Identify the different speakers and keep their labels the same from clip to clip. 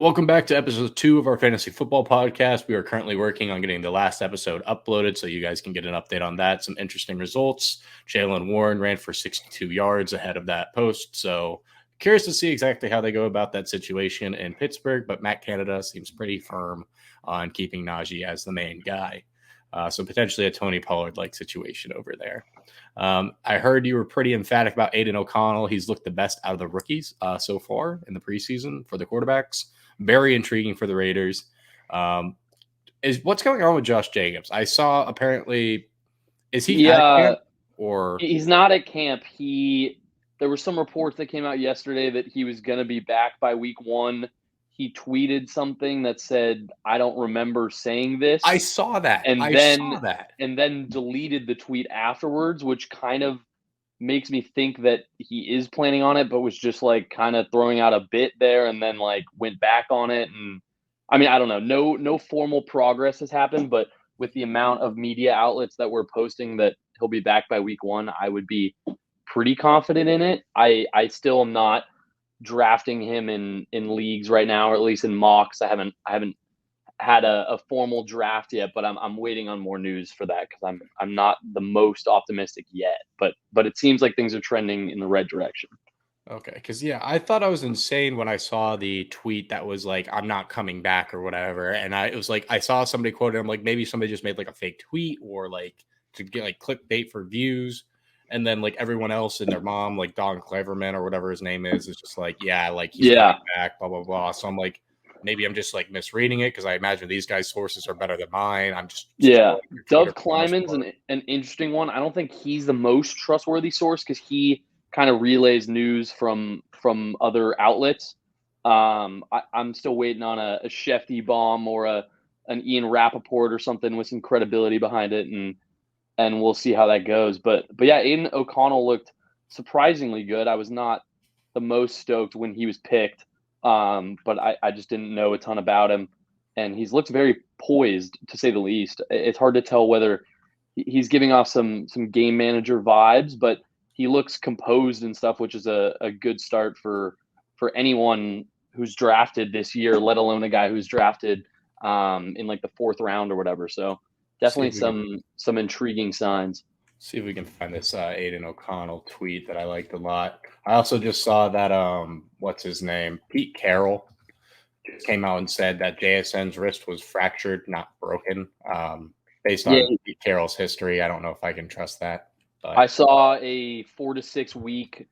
Speaker 1: Welcome back to episode 2 of our fantasy football podcast. We are currently working on getting the last episode uploaded so you guys can get an update on that. Some interesting results. Jaylen Warren ran for 62 yards ahead of that post. So curious to see exactly how they go about that situation in Pittsburgh, but Matt Canada seems pretty firm on keeping Najee as the main guy. So potentially a Tony Pollard-like situation over there. I heard you were pretty emphatic about Aiden O'Connell. He's looked the best out of the rookies so far in the preseason for the quarterbacks. Very intriguing for the Raiders. Is what's going on with Josh Jacobs? I saw apparently is he at camp or
Speaker 2: he's not at camp. There were some reports that came out yesterday that he was going to be back by week 1. He tweeted something that said, "I don't remember saying this."
Speaker 1: I saw that.
Speaker 2: And then deleted the tweet afterwards, which kind of makes me think that he is planning on it, but was just like kind of throwing out a bit there and then like went back on it. And I mean, I don't know. No formal progress has happened, but with the amount of media outlets that were posting that he'll be back by week 1, I would be pretty confident in it. I still am not drafting him in leagues right now, or at least in mocks. I haven't had a formal draft yet, but I'm waiting on more news for that because I'm not the most optimistic yet. But it seems like things are trending in the right direction.
Speaker 1: Okay, because I thought I was insane when I saw the tweet that was like, "I'm not coming back" or whatever, and it was like I saw somebody quoted him like maybe somebody just made like a fake tweet or like to get like clickbait for views, and then like everyone else and their mom, like Don Cleverman or whatever his name is just like, yeah, like he's coming back, blah blah blah. So I'm like, maybe I'm just like misreading it because I imagine these guys' sources are better than mine. I'm just
Speaker 2: Dov Kleiman's an interesting one. I don't think he's the most trustworthy source because he kind of relays news from other outlets. I'm still waiting on a Shefty bomb or an Ian Rappaport or something with some credibility behind it, and we'll see how that goes. But yeah, Aiden O'Connell looked surprisingly good. I was not the most stoked when he was picked, but I just didn't know a ton about him, and he's looked very poised to say the least. It's hard to tell whether he's giving off some game manager vibes, but he looks composed and stuff, which is a good start for anyone who's drafted this year, let alone a guy who's drafted in like the 4th round or whatever. So definitely some intriguing signs.
Speaker 1: See if we can find this Aiden O'Connell tweet that I liked a lot. I also just saw that what's his name? Pete Carroll just came out and said that JSN's wrist was fractured, not broken. Based on Pete Carroll's history, I don't know if I can trust that. But
Speaker 2: I saw a 4 to 6 week,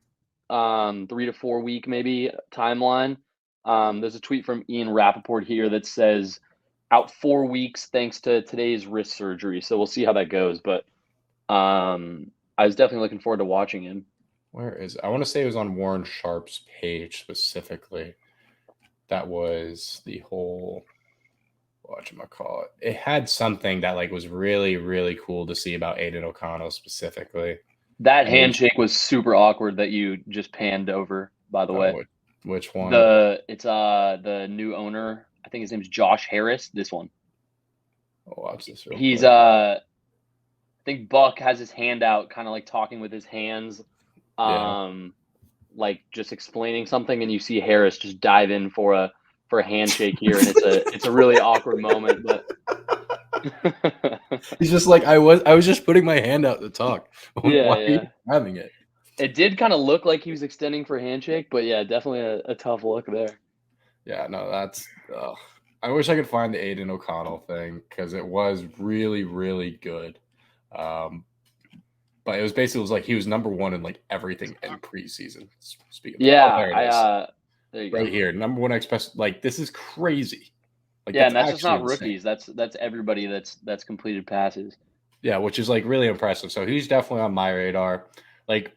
Speaker 2: 3 to 4 week maybe timeline. There's a tweet from Ian Rappaport here that says out 4 weeks thanks to today's wrist surgery. So we'll see how that goes. But I was definitely looking forward to watching him.
Speaker 1: Where is it? I want to say it was on Warren Sharp's page specifically. That was the whole whatchamacallit. It had something that like was really, really cool to see about Aiden O'Connell specifically.
Speaker 2: That handshake was super awkward that you just panned over, by the way.
Speaker 1: Which one?
Speaker 2: It's the new owner. I think his name's Josh Harris. This one.
Speaker 1: I'll watch this real
Speaker 2: He's
Speaker 1: quick.
Speaker 2: I think Buck has his hand out, kind of like talking with his hands, like just explaining something, and you see Harris just dive in for a handshake here, and it's a really awkward moment. But
Speaker 1: he's just like, I was just putting my hand out to talk. Why are you having it?
Speaker 2: It did kind of look like he was extending for a handshake, but yeah, definitely a tough look there.
Speaker 1: Yeah, no, that's. I wish I could find the Aiden O'Connell thing because it was really, really good. But it was basically like he was number 1 in like everything in preseason. Speaking of
Speaker 2: there you
Speaker 1: right
Speaker 2: go.
Speaker 1: here, number 1 express. Like this is crazy.
Speaker 2: Like, and that's just not rookies. That's everybody that's completed passes.
Speaker 1: Yeah, which is like really impressive. So he's definitely on my radar. Like,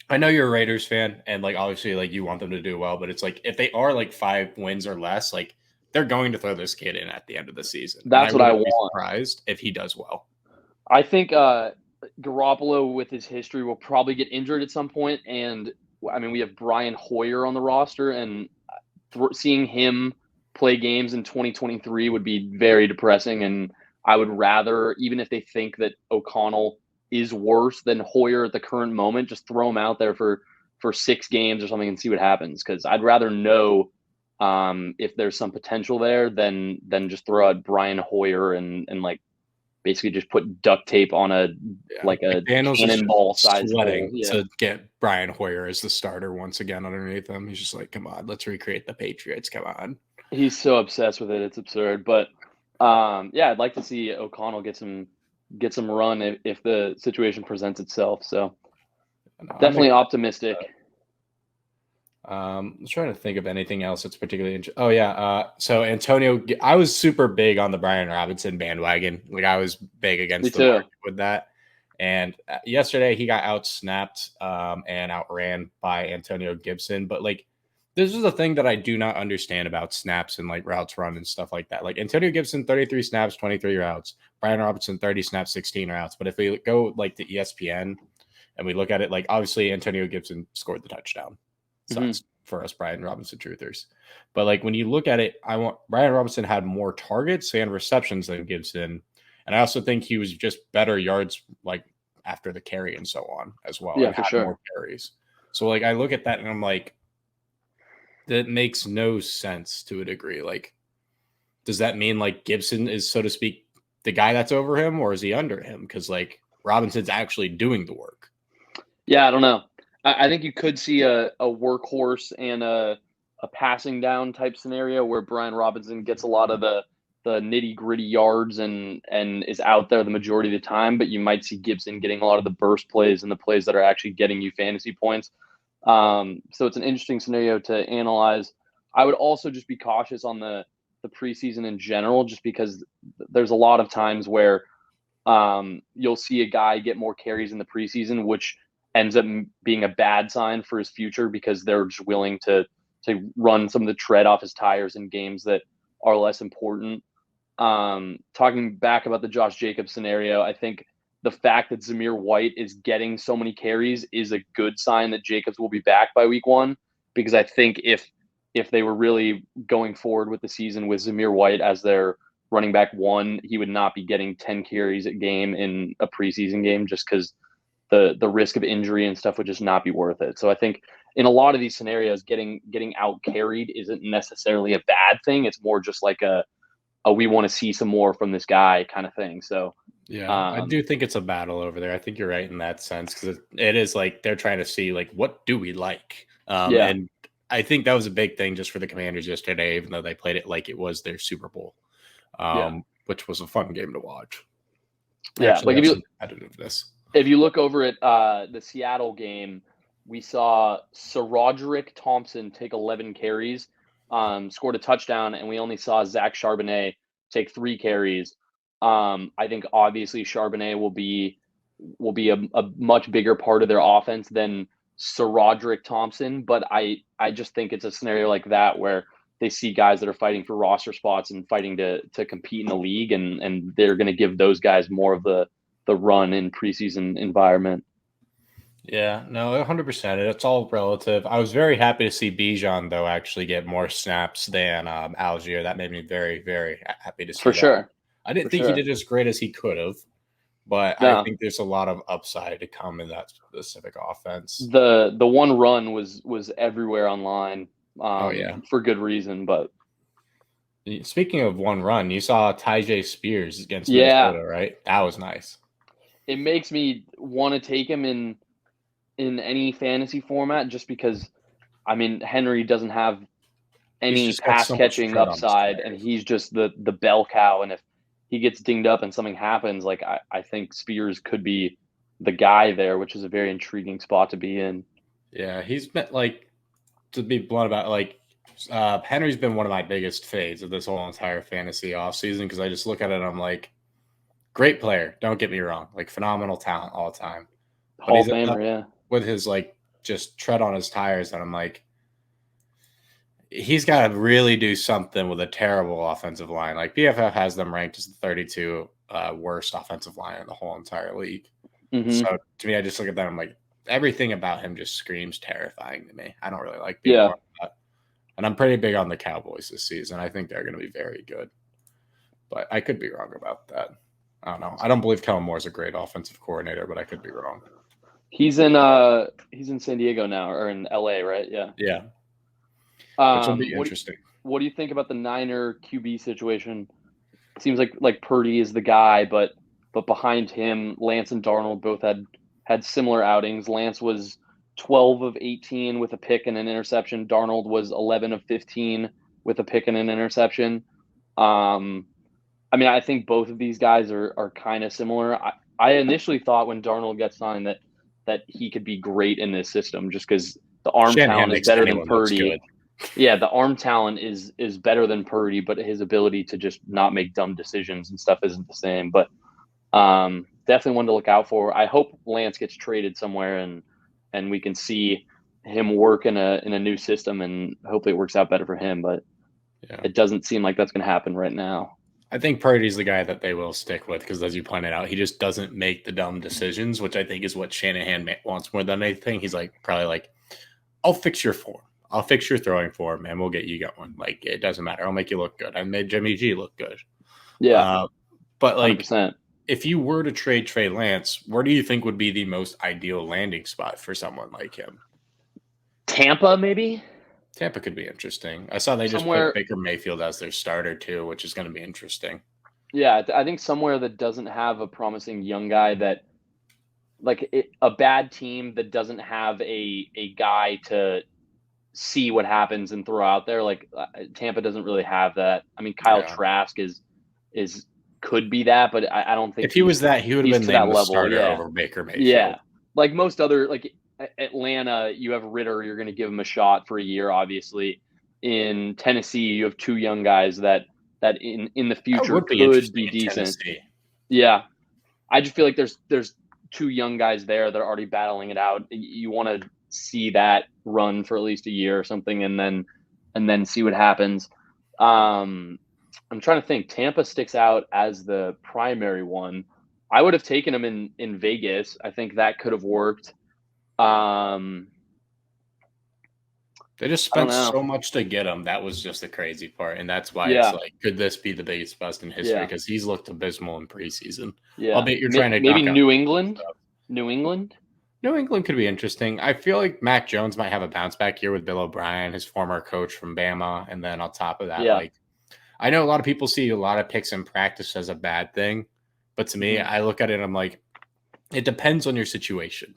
Speaker 1: I know you're a Raiders fan, and like obviously like you want them to do well, but it's like if they are like 5 wins or less, like they're going to throw this kid in at the end of the season.
Speaker 2: That's what I want.
Speaker 1: Be surprised if he does well.
Speaker 2: I think Garoppolo, with his history, will probably get injured at some point, and I mean we have Brian Hoyer on the roster, and seeing him play games in 2023 would be very depressing. And I would rather, even if they think that O'Connell is worse than Hoyer at the current moment, just throw him out there for 6 games or something and see what happens. Because I'd rather know If there's some potential there, then just throw out Brian Hoyer and like basically just put duct tape on a
Speaker 1: McDaniels is
Speaker 2: cannonball
Speaker 1: just
Speaker 2: size hole.
Speaker 1: sweating
Speaker 2: Yeah,
Speaker 1: to get Brian Hoyer as the starter once again underneath him. He's just like, come on, let's recreate the Patriots. Come on.
Speaker 2: he's so obsessed with it, it's absurd. But yeah, I'd like to see O'Connell get some run if the situation presents itself. So definitely optimistic.
Speaker 1: I'm trying to think of anything else that's particularly interesting. Oh yeah, so Antonio, I was super big on the Brian Robinson bandwagon. Like I was big against the market with that. And yesterday he got outsnapped and outran by Antonio Gibson. But like, this is the thing that I do not understand about snaps and like routes run and stuff like that. Like Antonio Gibson, 33 snaps, 23 routes. Brian Robinson, 30 snaps, 16 routes. But if we go like to ESPN and we look at it, like obviously Antonio Gibson scored the touchdown. Sucks for us Brian Robinson truthers. But like when you look at it, Brian Robinson had more targets and receptions than Gibson. And I also think he was just better yards like after the carry and so on as well.
Speaker 2: Yeah, for sure.
Speaker 1: More carries. So like I look at that and I'm like, that makes no sense to a degree. Like, does that mean like Gibson is, so to speak, the guy that's over him, or is he under him? Because like Robinson's actually doing the work.
Speaker 2: Yeah, I don't know. I think you could see a workhorse and a passing down type scenario where Brian Robinson gets a lot of the nitty gritty yards and is out there the majority of the time, but you might see Gibson getting a lot of the burst plays and the plays that are actually getting you fantasy points. So it's an interesting scenario to analyze. I would also just be cautious on the preseason in general, just because there's a lot of times where you'll see a guy get more carries in the preseason, which ends up being a bad sign for his future because they're just willing to run some of the tread off his tires in games that are less important. Talking back about the Josh Jacobs scenario, I think the fact that Zamir White is getting so many carries is a good sign that Jacobs will be back by week 1, because I think if they were really going forward with the season with Zamir White as their running back 1, he would not be getting 10 carries a game in a preseason game, just because the risk of injury and stuff would just not be worth it. So I think in a lot of these scenarios, getting out carried isn't necessarily a bad thing. It's more just like a we want to see some more from this guy kind of thing. So
Speaker 1: yeah, I do think it's a battle over there. I think you're right in that sense, because it is like they're trying to see like, what do we like? And I think that was a big thing just for the Commanders yesterday, even though they played it like it was their Super Bowl, which was a fun game to watch.
Speaker 2: Yeah, like if you look over at the Seattle game, we saw SaRodorick Thompson take 11 carries, scored a touchdown, and we only saw Zach Charbonnet take 3 carries. I think obviously Charbonnet will be a much bigger part of their offense than SaRodorick Thompson, but I just think it's a scenario like that where they see guys that are fighting for roster spots and fighting to compete in the league, and they're going to give those guys more of the run in preseason environment.
Speaker 1: Yeah, no, 100%. It's all relative. I was very happy to see Bijan, though, actually get more snaps than Algier. That made me very, very happy to see.
Speaker 2: For sure.
Speaker 1: I didn't think he did as great as he could have, but I think there's a lot of upside to come in that specific offense.
Speaker 2: The one run was everywhere online. For good reason. But
Speaker 1: speaking of one run, you saw Tyjae Spears against Minnesota, right? That was nice.
Speaker 2: It makes me want to take him in any fantasy format, just because, I mean, Henry doesn't have any pass catching upside, and he's just the bell cow. And if he gets dinged up and something happens, like I think Spears could be the guy there, which is a very intriguing spot to be in.
Speaker 1: Yeah, he's been like, to be blunt about it, like Henry's been one of my biggest fades of this whole entire fantasy offseason, because I just look at it and I'm like, great player, don't get me wrong, like phenomenal talent all the time.
Speaker 2: Hall of Famer, yeah.
Speaker 1: With his like just tread on his tires, and I'm like, he's got to really do something with a terrible offensive line. Like PFF has them ranked as the 32 worst offensive line in the whole entire league. Mm-hmm. So to me, I just look at that, I'm like, everything about him just screams terrifying to me. I don't really like being part of that. And I'm pretty big on the Cowboys this season. I think they're going to be very good, but I could be wrong about that. I don't know. I don't believe Kellen Moore's a great offensive coordinator, but I could be wrong.
Speaker 2: He's in San Diego now, or in LA, right? Yeah.
Speaker 1: Yeah. Which will be interesting.
Speaker 2: what do you think about the Niner QB situation? It seems like Purdy is the guy, but behind him, Lance and Darnold both had similar outings. Lance was 12 of 18 with a pick and an interception. Darnold was 11 of 15 with a pick and an interception. I mean, I think both of these guys are kind of similar. I initially thought when Darnold got signed that he could be great in this system just because the arm
Speaker 1: Shanahan
Speaker 2: talent is
Speaker 1: makes
Speaker 2: better than
Speaker 1: anyone looks
Speaker 2: Purdy.
Speaker 1: good.
Speaker 2: Yeah, the arm talent is better than Purdy, but his ability to just not make dumb decisions and stuff isn't the same. But definitely one to look out for. I hope Lance gets traded somewhere and we can see him work in a new system, and hopefully it works out better for him. But it doesn't seem like that's going to happen right now.
Speaker 1: I think Purdy's the guy that they will stick with because, as you pointed out, he just doesn't make the dumb decisions, which I think is what Shanahan wants more than anything. He's probably like, I'll fix your form. I'll fix your throwing form, and we'll get you going. Like, it doesn't matter. I'll make you look good. I made Jimmy G look good.
Speaker 2: Yeah.
Speaker 1: But, like,
Speaker 2: 100%.
Speaker 1: If you were to trade Trey Lance, where do you think would be the most ideal landing spot for someone like him?
Speaker 2: Tampa, maybe?
Speaker 1: Tampa could be interesting. I saw they just put Baker Mayfield as their starter too, which is going to be interesting.
Speaker 2: Yeah, I think somewhere that doesn't have a promising young guy that, a bad team that doesn't have a guy to see what happens and throw out there. Tampa doesn't really have that. I mean, Kyle Trask is could be that, but I don't think
Speaker 1: if he was that, he would have been named the starter over Baker Mayfield.
Speaker 2: Yeah, like most other Atlanta, you have Ritter, you're going to give him a shot for a year, obviously. In Tennessee, you have two young guys that in the future could be decent. Yeah. I just feel like there's two young guys there that are already battling it out. You want to see that run for at least a year or something and then see what happens. I'm trying to think. Tampa sticks out as the primary one. I would have taken him in Vegas. I think that could have worked.
Speaker 1: They just spent so much to get him. That was just the crazy part. And that's why it's like, could this be the biggest bust in history? Because he's looked abysmal in preseason.
Speaker 2: Yeah.
Speaker 1: Albeit you're trying to
Speaker 2: maybe New England. New England
Speaker 1: could be interesting. I feel like Mac Jones might have a bounce back year with Bill O'Brien, his former coach from Bama. And then on top of that, I know a lot of people see a lot of picks in practice as a bad thing. But to me, I look at it and I'm like, it depends on your situation.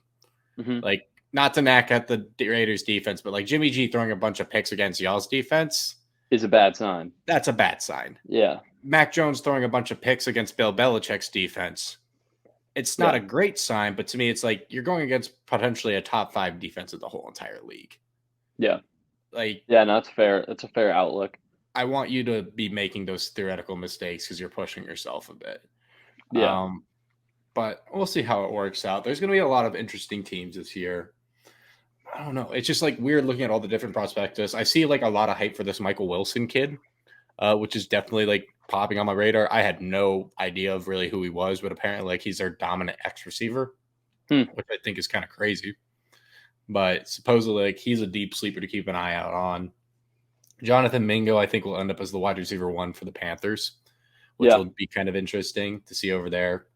Speaker 1: Like, not to knack at the Raiders defense, but like Jimmy G throwing a bunch of picks against y'all's defense
Speaker 2: is a bad sign.
Speaker 1: That's a bad sign.
Speaker 2: Yeah.
Speaker 1: Mac Jones throwing a bunch of picks against Bill Belichick's defense. It's not a great sign, but to me, it's like you're going against potentially a top 5 defense of the whole entire league.
Speaker 2: Yeah.
Speaker 1: No,
Speaker 2: that's fair. That's a fair outlook.
Speaker 1: I want you to be making those theoretical mistakes because you're pushing yourself a bit.
Speaker 2: Yeah.
Speaker 1: But we'll see how it works out. There's going to be a lot of interesting teams this year. I don't know. It's just like weird looking at all the different prospectus. I see like a lot of hype for this Michael Wilson kid, which is definitely like popping on my radar. I had no idea of really who he was, but apparently like he's their dominant X receiver, which I think is kind of crazy. But supposedly like he's a deep sleeper to keep an eye out on. Jonathan Mingo, I think, will end up as the wide receiver 1 for the Panthers, which will be kind of interesting to see over there.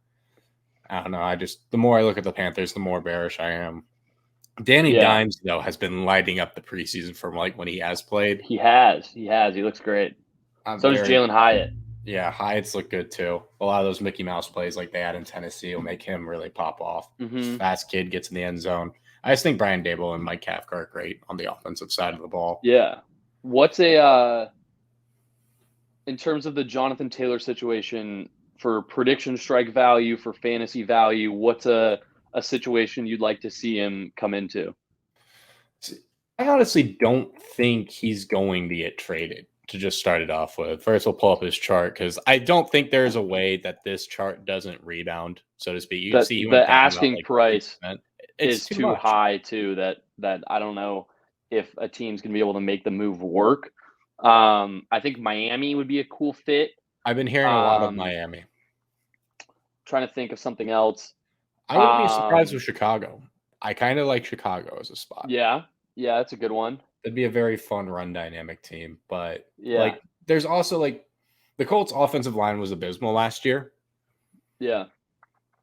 Speaker 1: I don't know. The more I look at the Panthers, the more bearish I am. Danny Dimes, though, has been lighting up the preseason from like when he has played.
Speaker 2: He has. He looks great. So does Jalen Hyatt.
Speaker 1: Yeah, Hyatt's look good too. A lot of those Mickey Mouse plays like they had in Tennessee will make him really pop off. Fast kid gets in the end zone. I just think Brian Daboll and Mike Kafka are great on the offensive side of the ball.
Speaker 2: Yeah. What's in terms of the Jonathan Taylor situation for prediction strike value, for fantasy value, what's a situation you'd like to see him come into?
Speaker 1: I honestly don't think he's going to get traded, to just start it off with. First, we'll pull up his chart because I don't think there's a way that this chart doesn't rebound, so to speak. You can see
Speaker 2: the asking price is too
Speaker 1: much.
Speaker 2: High too. That I don't know if a team's gonna be able to make the move work. I think Miami would be a cool fit.
Speaker 1: I've been hearing a lot of Miami.
Speaker 2: Trying to think of something else.
Speaker 1: I wouldn't be surprised with Chicago. I kind of like Chicago as a spot.
Speaker 2: Yeah, that's a good one.
Speaker 1: It'd be a very fun run dynamic team, but like there's also like the Colts offensive line was abysmal last year.
Speaker 2: Yeah.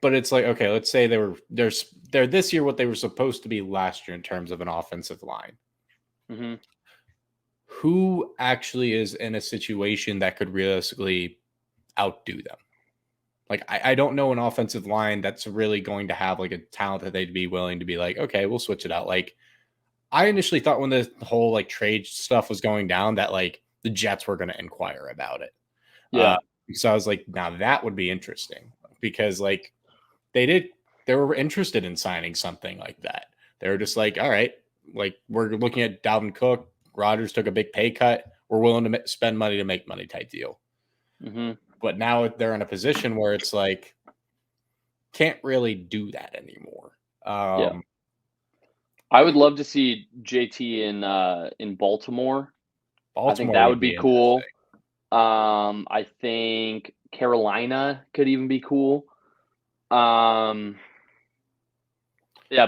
Speaker 1: But it's like, okay, let's say they're this year what they were supposed to be last year in terms of an offensive line. who actually is in a situation that could realistically outdo them? Like, I don't know an offensive line that's really going to have like a talent that they'd be willing to be like, okay, we'll switch it out. Like, I initially thought when the whole like trade stuff was going down that like the Jets were going to inquire about it. Uh,
Speaker 2: Yeah.
Speaker 1: so I was like, now that would be interesting because like they were interested in signing something like that. They were just like, all right, like we're looking at Dalvin Cook. Rodgers took a big pay cut. We're willing to spend money to make money type deal.
Speaker 2: Mm-hmm.
Speaker 1: But now they're in a position where it's like, can't really do that anymore.
Speaker 2: Yeah. I would love to see JT in Baltimore. I think that would be cool. I think Carolina could even be cool. Yeah,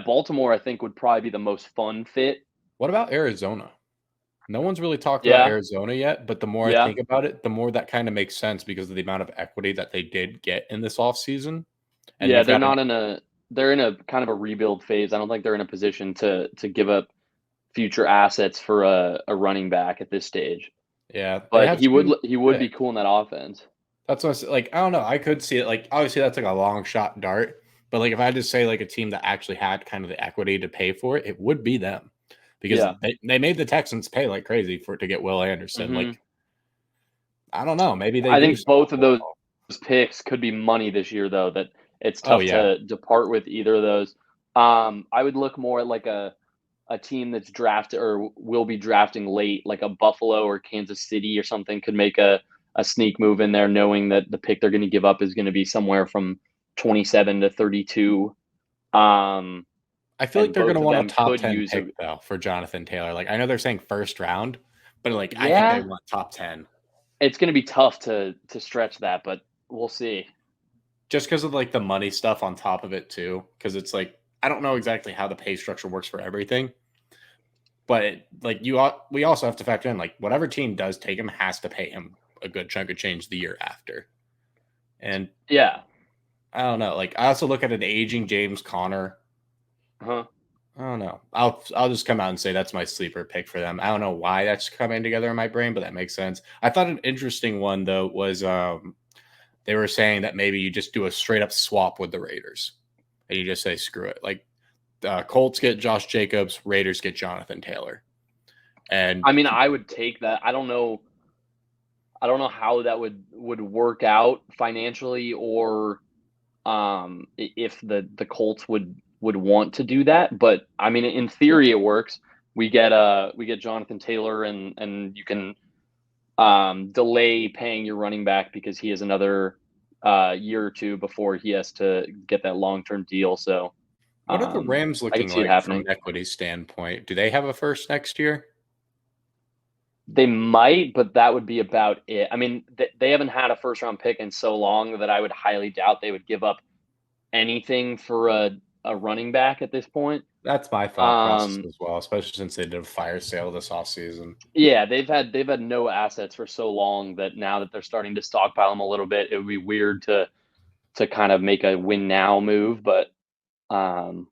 Speaker 2: Baltimore I think would probably be the most fun fit.
Speaker 1: What about Arizona? No one's really talked about Arizona yet, but the more I think about it, the more that kind of makes sense because of the amount of equity that they did get in this offseason.
Speaker 2: And yeah, they're in a kind of a rebuild phase. I don't think they're in a position to give up future assets for a running back at this stage.
Speaker 1: Yeah,
Speaker 2: but he would be cool in that offense.
Speaker 1: That's what like. I don't know. I could see it. Like obviously that's like a long shot dart, but like if I just say like a team that actually had kind of the equity to pay for it, it would be them because they made the Texans pay like crazy for it to get Will Anderson.
Speaker 2: Mm-hmm.
Speaker 1: Like I don't know. Maybe
Speaker 2: I think both of those picks could be money this year, though. That it's tough to depart with either of those. I would look more at like a team that's drafted or will be drafting late, like a Buffalo or Kansas City or something, could make a sneak move in there, knowing that the pick they're going to give up is going to be somewhere from 27 to 32.
Speaker 1: I feel like they're going to want a top 10 pick though for Jonathan Taylor. Like I know they're saying first round, but like I think they want top 10.
Speaker 2: It's going to be tough to stretch that, but we'll see.
Speaker 1: Just because of like the money stuff on top of it too, because it's like I don't know exactly how the pay structure works for everything, but we also have to factor in like whatever team does take him has to pay him a good chunk of change the year after. And
Speaker 2: yeah,
Speaker 1: I don't know. Like I also look at an aging James Conner.
Speaker 2: I
Speaker 1: don't know. I'll just come out and say that's my sleeper pick for them. I don't know why that's coming together in my brain, but that makes sense. I thought an interesting one though was they were saying that maybe you just do a straight up swap with the Raiders and you just say screw it. Like Colts get Josh Jacobs, Raiders get Jonathan Taylor. And
Speaker 2: I mean, I would take that. I don't know how that would work out financially, or if the Colts would want to do that. But I mean, in theory, it works. We get Jonathan Taylor, and you can delay paying your running back because he has another year or two before he has to get that long-term deal. So,
Speaker 1: what are the Rams looking like from an equity standpoint? Do they have a first next year?
Speaker 2: They might, but that would be about it. I mean, they haven't had a first-round pick in so long that I would highly doubt they would give up anything for a running back at this point.
Speaker 1: That's my thought process as well, especially since they did a fire sale this offseason.
Speaker 2: Yeah, they've had no assets for so long that now that they're starting to stockpile them a little bit, it would be weird to kind of make a win now move, but something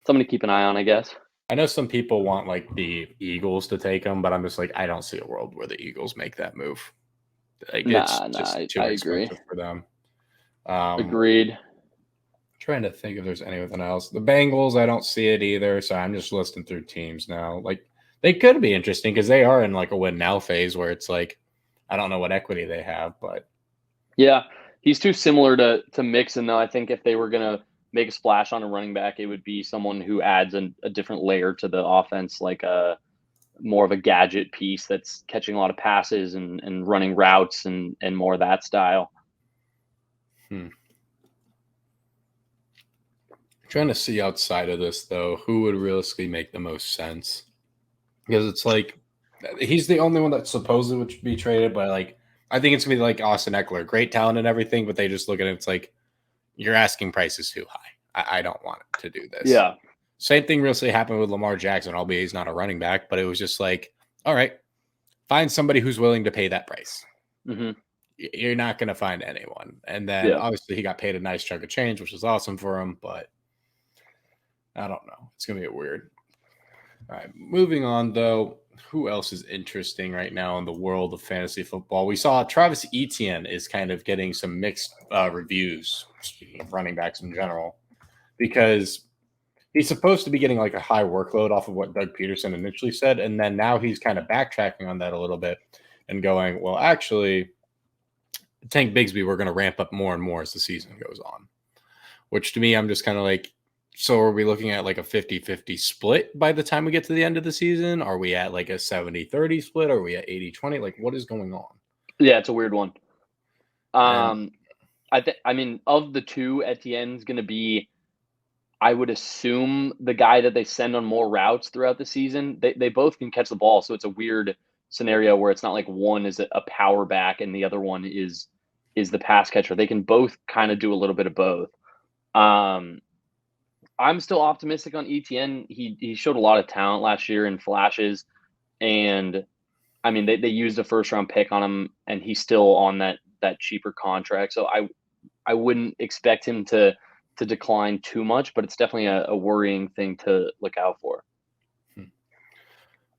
Speaker 2: to keep an eye on, I guess.
Speaker 1: I know some people want like the Eagles to take them, but I'm just like, I don't see a world where the Eagles make that move. Like, it's too expensive for them.
Speaker 2: Agreed.
Speaker 1: Trying to think if there's anything else. The Bengals, I don't see it either, so I'm just listing through teams now. Like they could be interesting because they are in like a win now phase where it's like I don't know what equity they have, but
Speaker 2: yeah, he's too similar to Mixon though. I think if they were gonna make a splash on a running back, it would be someone who adds a different layer to the offense, like a more of a gadget piece that's catching a lot of passes and running routes and more of that style.
Speaker 1: Trying to see outside of this though, who would realistically make the most sense? Because it's like he's the only one that supposedly would be traded, but like I think it's gonna be like Austin Eckler, great talent and everything, but they just look at it, it's like you're asking prices too high. I don't want to do this.
Speaker 2: Yeah.
Speaker 1: Same thing really happened with Lamar Jackson, albeit he's not a running back, but it was just like, all right, find somebody who's willing to pay that price.
Speaker 2: Mm-hmm.
Speaker 1: You're not going to find anyone. And then obviously he got paid a nice chunk of change, which was awesome for him, but I don't know. It's going to get weird. All right. Moving on, though. Who else is interesting right now in the world of fantasy football? We saw Travis Etienne is kind of getting some mixed reviews, speaking of running backs in general, because he's supposed to be getting like a high workload off of what Doug Peterson initially said. And then now he's kind of backtracking on that a little bit and going, well, actually, Tank Bigsby, we're going to ramp up more and more as the season goes on, which to me, I'm just kind of like, so are we looking at like a 50-50 split by the time we get to the end of the season? Are we at like a 70-30 split? Are we at 80-20? Like, what is going on?
Speaker 2: Yeah, it's a weird one. I mean, of the two, Etienne's going to be, I would assume, the guy that they send on more routes throughout the season. They both can catch the ball, so it's a weird scenario where it's not like one is a power back and the other one is the pass catcher. They can both kind of do a little bit of both. I'm still optimistic on Etienne. He showed a lot of talent last year in flashes, and I mean they used a first round pick on him, and he's still on that cheaper contract. So I wouldn't expect him to decline too much, but it's definitely a worrying thing to look out for.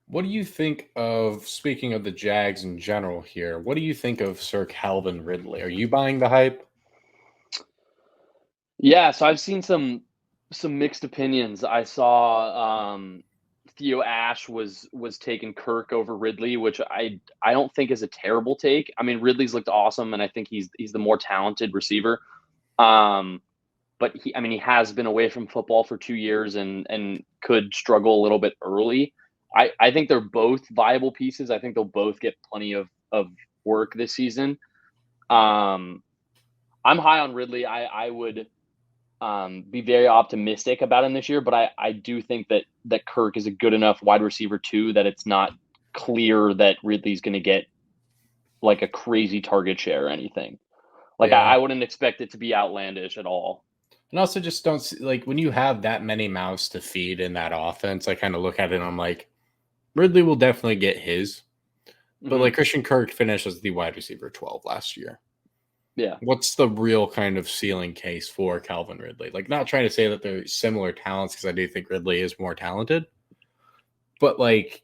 Speaker 1: What do you think of, speaking of the Jags in general here, what do you think of Sir Calvin Ridley? Are you buying the hype?
Speaker 2: Yeah, so I've seen some mixed opinions. I saw Theo Ash was taking Kirk over Ridley, which I don't think is a terrible take. I mean, Ridley's looked awesome, and I think he's the more talented receiver. But he has been away from football for 2 years and could struggle a little bit early. I think they're both viable pieces. I think they'll both get plenty of work this season. I'm high on Ridley. I would be very optimistic about him this year, but I do think that Kirk is a good enough wide receiver too that it's not clear that Ridley's going to get like a crazy target share or anything. Like
Speaker 1: Yeah.
Speaker 2: I wouldn't expect it to be outlandish at all.
Speaker 1: And also just don't see, like when you have that many mouths to feed in that offense, I kind of look at it and I'm like, Ridley will definitely get his. But like Christian Kirk finished as the wide receiver 12 last year.
Speaker 2: Yeah.
Speaker 1: What's the real kind of ceiling case for Calvin Ridley? Like, not trying to say that they're similar talents, because I do think Ridley is more talented. But like,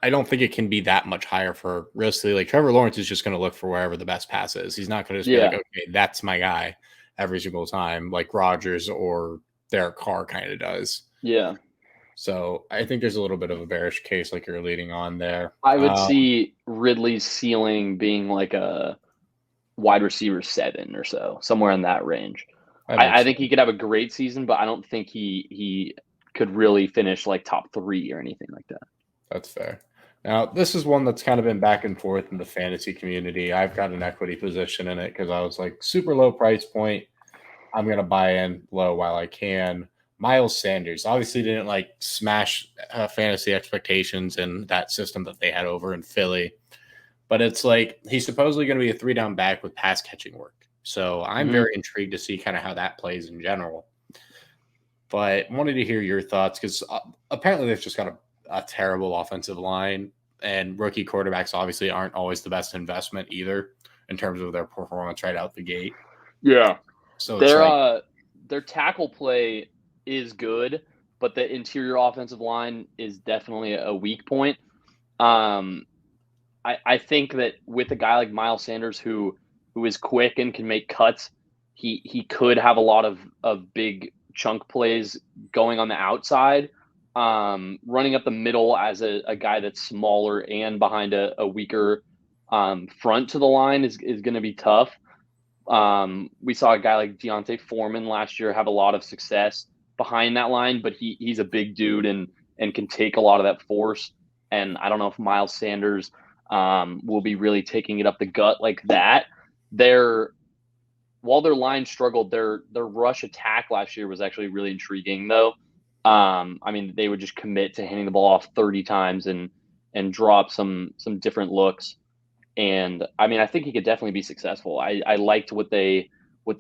Speaker 1: I don't think it can be that much higher for realistically. Like Trevor Lawrence is just going to look for wherever the best pass is. He's not going to just be like, okay, that's my guy every single time, like Rodgers or Derek Carr kind of does.
Speaker 2: Yeah.
Speaker 1: So I think there's a little bit of a bearish case like you're leading on there.
Speaker 2: I would see Ridley's ceiling being like a wide receiver 7 or so, somewhere in that range. I think he could have a great season, but I don't think he could really finish like top 3 or anything like that.
Speaker 1: That's fair. Now, this is one that's kind of been back and forth in the fantasy community. I've got an equity position in it because I was like, super low price point. I'm going to buy in low while I can. Miles Sanders obviously didn't like smash fantasy expectations in that system that they had over in Philly. But it's like he's supposedly going to be a 3-down back with pass catching work. So I'm very intrigued to see kind of how that plays in general. But wanted to hear your thoughts because apparently they've just got a terrible offensive line, and rookie quarterbacks obviously aren't always the best investment either in terms of their performance right out the gate.
Speaker 2: Yeah.
Speaker 1: So
Speaker 2: their tackle play is good, but the interior offensive line is definitely a weak point. I think that with a guy like Miles Sanders who is quick and can make cuts, he could have a lot of big chunk plays going on the outside. Running up the middle as a guy that's smaller and behind a weaker front to the line is going to be tough. We saw a guy like Deontay Foreman last year have a lot of success behind that line, but he's a big dude and can take a lot of that force. And I don't know if Miles Sanders will be really taking it up the gut like that. While their line struggled, their rush attack last year was actually really intriguing, though. I mean, they would just commit to handing the ball off 30 times and drop some different looks. And I mean, I think he could definitely be successful. I liked what they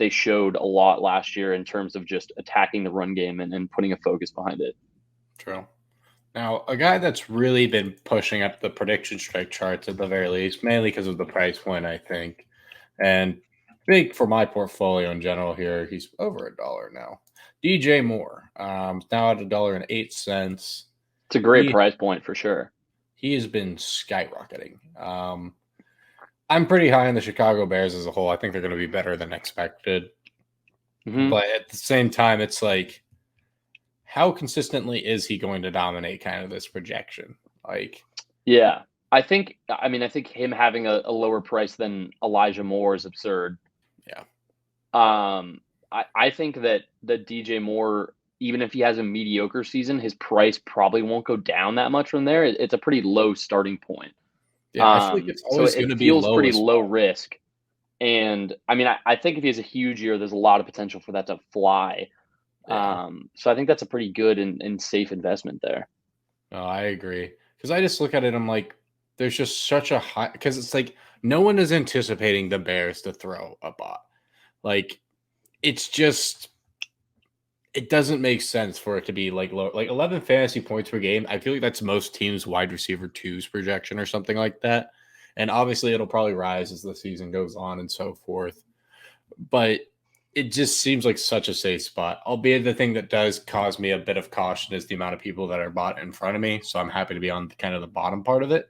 Speaker 2: showed a lot last year in terms of just attacking the run game and putting a focus behind it.
Speaker 1: True. Now, a guy that's really been pushing up the prediction strike charts at the very least, mainly because of the price point, I think, and big for my portfolio in general here, he's over $1 now. DJ Moore, now at $1.08.
Speaker 2: It's a great price point for sure.
Speaker 1: he has been skyrocketing. I'm pretty high on the Chicago Bears as a whole. I think they're going to be better than expected.
Speaker 2: Mm-hmm.
Speaker 1: But at the same time, it's like, how consistently is he going to dominate kind of this projection? Like,
Speaker 2: Yeah. I think him having a lower price than Elijah Moore is absurd.
Speaker 1: yeah.
Speaker 2: I think that DJ Moore, even if he has a mediocre season, his price probably won't go down that much from there. It's a pretty low starting point.
Speaker 1: Yeah, I feel like it's
Speaker 2: So
Speaker 1: always going
Speaker 2: it
Speaker 1: to be
Speaker 2: feels
Speaker 1: low
Speaker 2: pretty
Speaker 1: as
Speaker 2: low
Speaker 1: well.
Speaker 2: risk. And I think if he has a huge year, there's a lot of potential for that to fly.
Speaker 1: Yeah.
Speaker 2: So I think that's a pretty good and safe investment there.
Speaker 1: No, I agree. Because I just look at it, I'm like, there's just such a high, because it's like no one is anticipating the Bears to throw a bot. Like, it's just, it doesn't make sense for it to be like low, like 11 fantasy points per game. I feel like that's most teams' wide receiver twos projection or something like that. And obviously, it'll probably rise as the season goes on and so forth. But it just seems like such a safe spot. Albeit the thing that does cause me a bit of caution is the amount of people that are bought in front of me. So I'm happy to be on kind of the bottom part of it.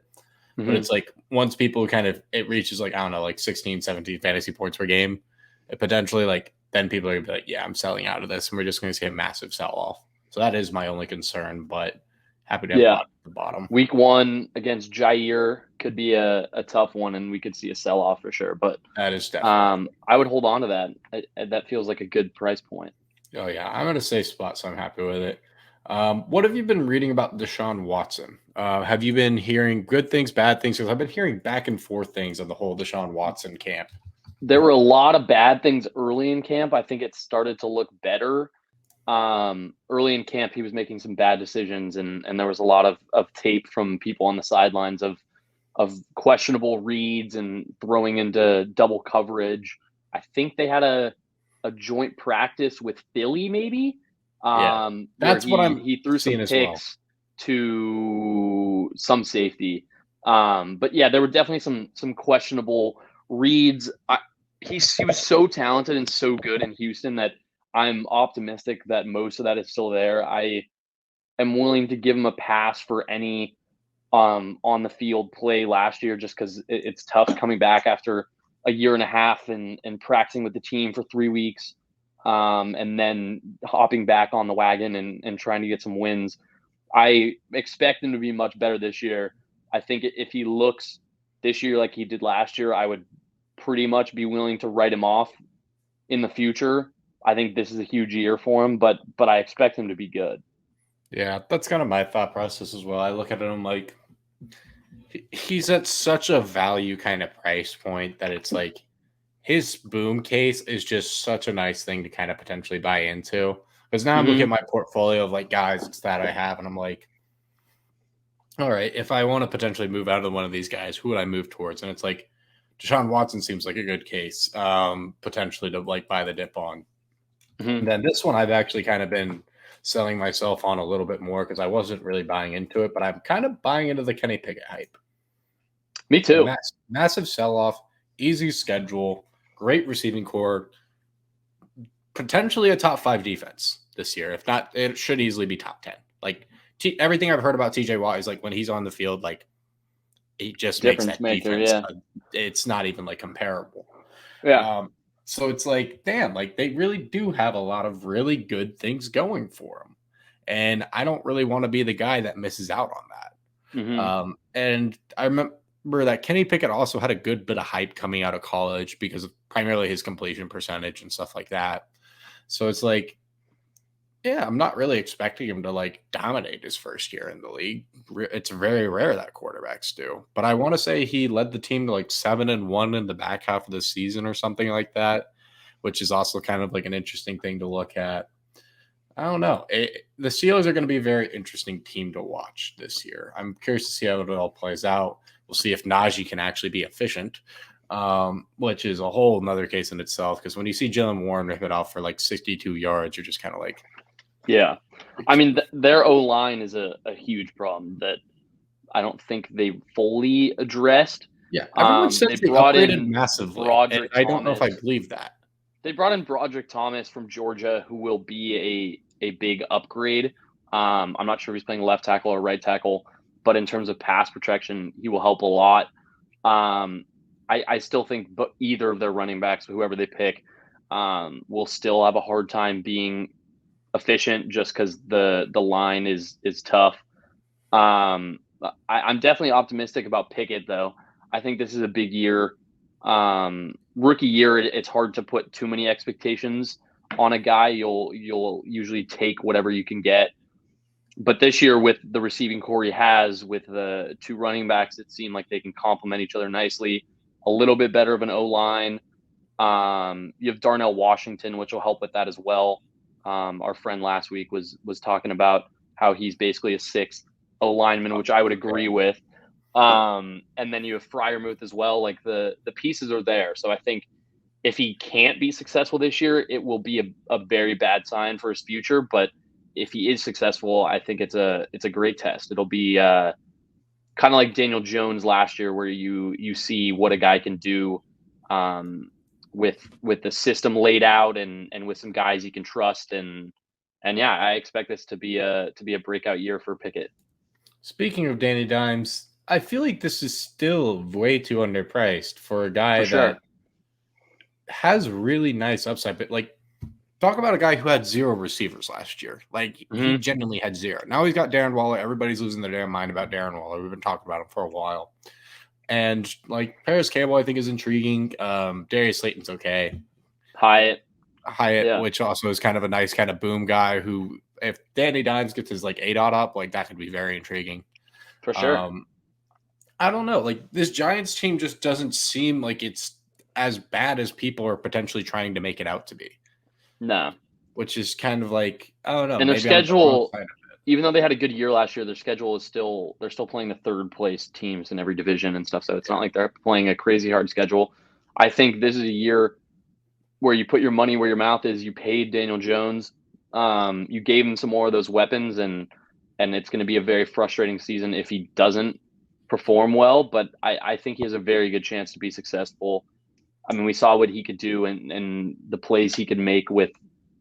Speaker 1: But
Speaker 2: Mm-hmm.
Speaker 1: it's like once people kind of, it reaches like, I don't know, like 16, 17 fantasy points per game, it potentially like, then people are going to be like, yeah, I'm selling out of this. And we're just going to see a massive sell off. So that is my only concern, but happy to have
Speaker 2: Yeah.
Speaker 1: bought at the bottom.
Speaker 2: Week 1 against Jair could be a tough one, and we could see a sell off for sure. But
Speaker 1: That is definitely.
Speaker 2: I would hold on to that. That feels like a good price point.
Speaker 1: Oh, yeah. I'm in a safe spot, so I'm happy with it. What have you been reading about Deshaun Watson? Have you been hearing good things, bad things? Because I've been hearing back and forth things of the whole Deshaun Watson camp.
Speaker 2: There were a lot of bad things early in camp. I think it started to look better. Early in camp, he was making some bad decisions, and there was a lot of tape from people on the sidelines of questionable reads and throwing into double coverage. I think they had a joint practice with Philly, maybe,
Speaker 1: Yeah,
Speaker 2: where
Speaker 1: that's what I'm
Speaker 2: he threw some
Speaker 1: seeing as well.
Speaker 2: picks to some safety. But yeah, there were definitely some questionable reads. He was so talented and so good in Houston that I'm optimistic that most of that is still there. I am willing to give him a pass for any on the field play last year, just because it's tough coming back after a year and a half and practicing with the team for 3 weeks, and then hopping back on the wagon and trying to get some wins. I expect him to be much better this year. I think if he looks this year like he did last year, I would pretty much be willing to write him off in the future. I think this is a huge year for him, but I expect him to be good.
Speaker 1: Yeah, that's kind of my thought process as well. I look at him like he's at such a value kind of price point that it's like his boom case is just such a nice thing to kind of potentially buy into. Because now I'm looking at my portfolio of like guys that I have, and I'm like, all right, if I want to potentially move out of one of these guys, who would I move towards? And it's like Deshaun Watson seems like a good case, potentially to like buy the dip on. And then this one I've actually kind of been selling myself on a little bit more because I wasn't really buying into it, but I'm kind of buying into the Kenny Pickett hype.
Speaker 2: Me too.
Speaker 1: Massive sell-off, easy schedule, great receiving core, potentially a top 5 defense this year. If not, it should easily be top 10. Like everything I've heard about TJ Watt is like when he's on the field, like he just makes that defense.
Speaker 2: Yeah.
Speaker 1: It's not even like comparable.
Speaker 2: Yeah.
Speaker 1: So it's like, damn, like they really do have a lot of really good things going for them. And I don't really want to be the guy that misses out on that. And I remember that Kenny Pickett also had a good bit of hype coming out of college because of primarily his completion percentage and stuff like that. So it's like, yeah, I'm not really expecting him to like dominate his first year in the league. It's very rare that quarterbacks do. But I want to say he led the team to like 7-1 in the back half of the season or something like that, which is also kind of like an interesting thing to look at. I don't know. The Steelers are going to be a very interesting team to watch this year. I'm curious to see how it all plays out. We'll see if Najee can actually be efficient, which is a whole nother case in itself. Because when you see Jalen Warren rip it off for like 62 yards, you're just kind of like,
Speaker 2: yeah. I mean, their O-line is a huge problem that I don't think they fully addressed.
Speaker 1: Yeah, everyone says they upgraded massively. And I don't know if I believe that.
Speaker 2: They brought in Broderick Thomas from Georgia, who will be a big upgrade. I'm not sure if he's playing left tackle or right tackle, but in terms of pass protection, he will help a lot. I still think either of their running backs, whoever they pick, will still have a hard time being efficient just because the line is tough. I'm definitely optimistic about Pickett, though. I think this is a big year. Rookie year, it's hard to put too many expectations on a guy. You'll usually take whatever you can get. But this year, with the receiving core he has, with the two running backs, it seemed like they can complement each other nicely. A little bit better of an O-line. You have Darnell Washington, which will help with that as well. Our friend last week was talking about how he's basically a sixth O-lineman, which I would agree with. And then you have Freiermuth as well. Like the pieces are there. So I think if he can't be successful this year, it will be a very bad sign for his future. But if he is successful, I think it's a great test. It'll be kind of like Daniel Jones last year, where you see what a guy can do with the system laid out and with some guys you can trust. And yeah, I expect this to be a breakout year for Pickett.
Speaker 1: Speaking of Danny Dimes, I feel like this is still way too underpriced for a guy that has really nice upside. But like, talk about a guy who had 0 receivers last year. Like, he genuinely had 0. Now he's got Darren Waller. Everybody's losing their damn mind about Darren Waller. We've been talking about him for a while. And like Paris Campbell, I think is intriguing. Darius Slayton's okay.
Speaker 2: Hyatt,
Speaker 1: yeah. Which also is kind of a nice kind of boom guy who, if Danny Dimes gets his like ADOT up, like that could be very intriguing.
Speaker 2: For sure.
Speaker 1: I don't know. Like, this Giants team just doesn't seem like it's as bad as people are potentially trying to make it out to be.
Speaker 2: No.
Speaker 1: Which is kind of like, I don't know.
Speaker 2: And their schedule, even though they had a good year last year, their schedule is they're still playing the third place teams in every division and stuff. So it's not like they're playing a crazy hard schedule. I think this is a year where you put your money where your mouth is. You paid Daniel Jones. You gave him some more of those weapons, and it's going to be a very frustrating season if he doesn't perform well. But I think he has a very good chance to be successful. I mean, we saw what he could do and the plays he could make with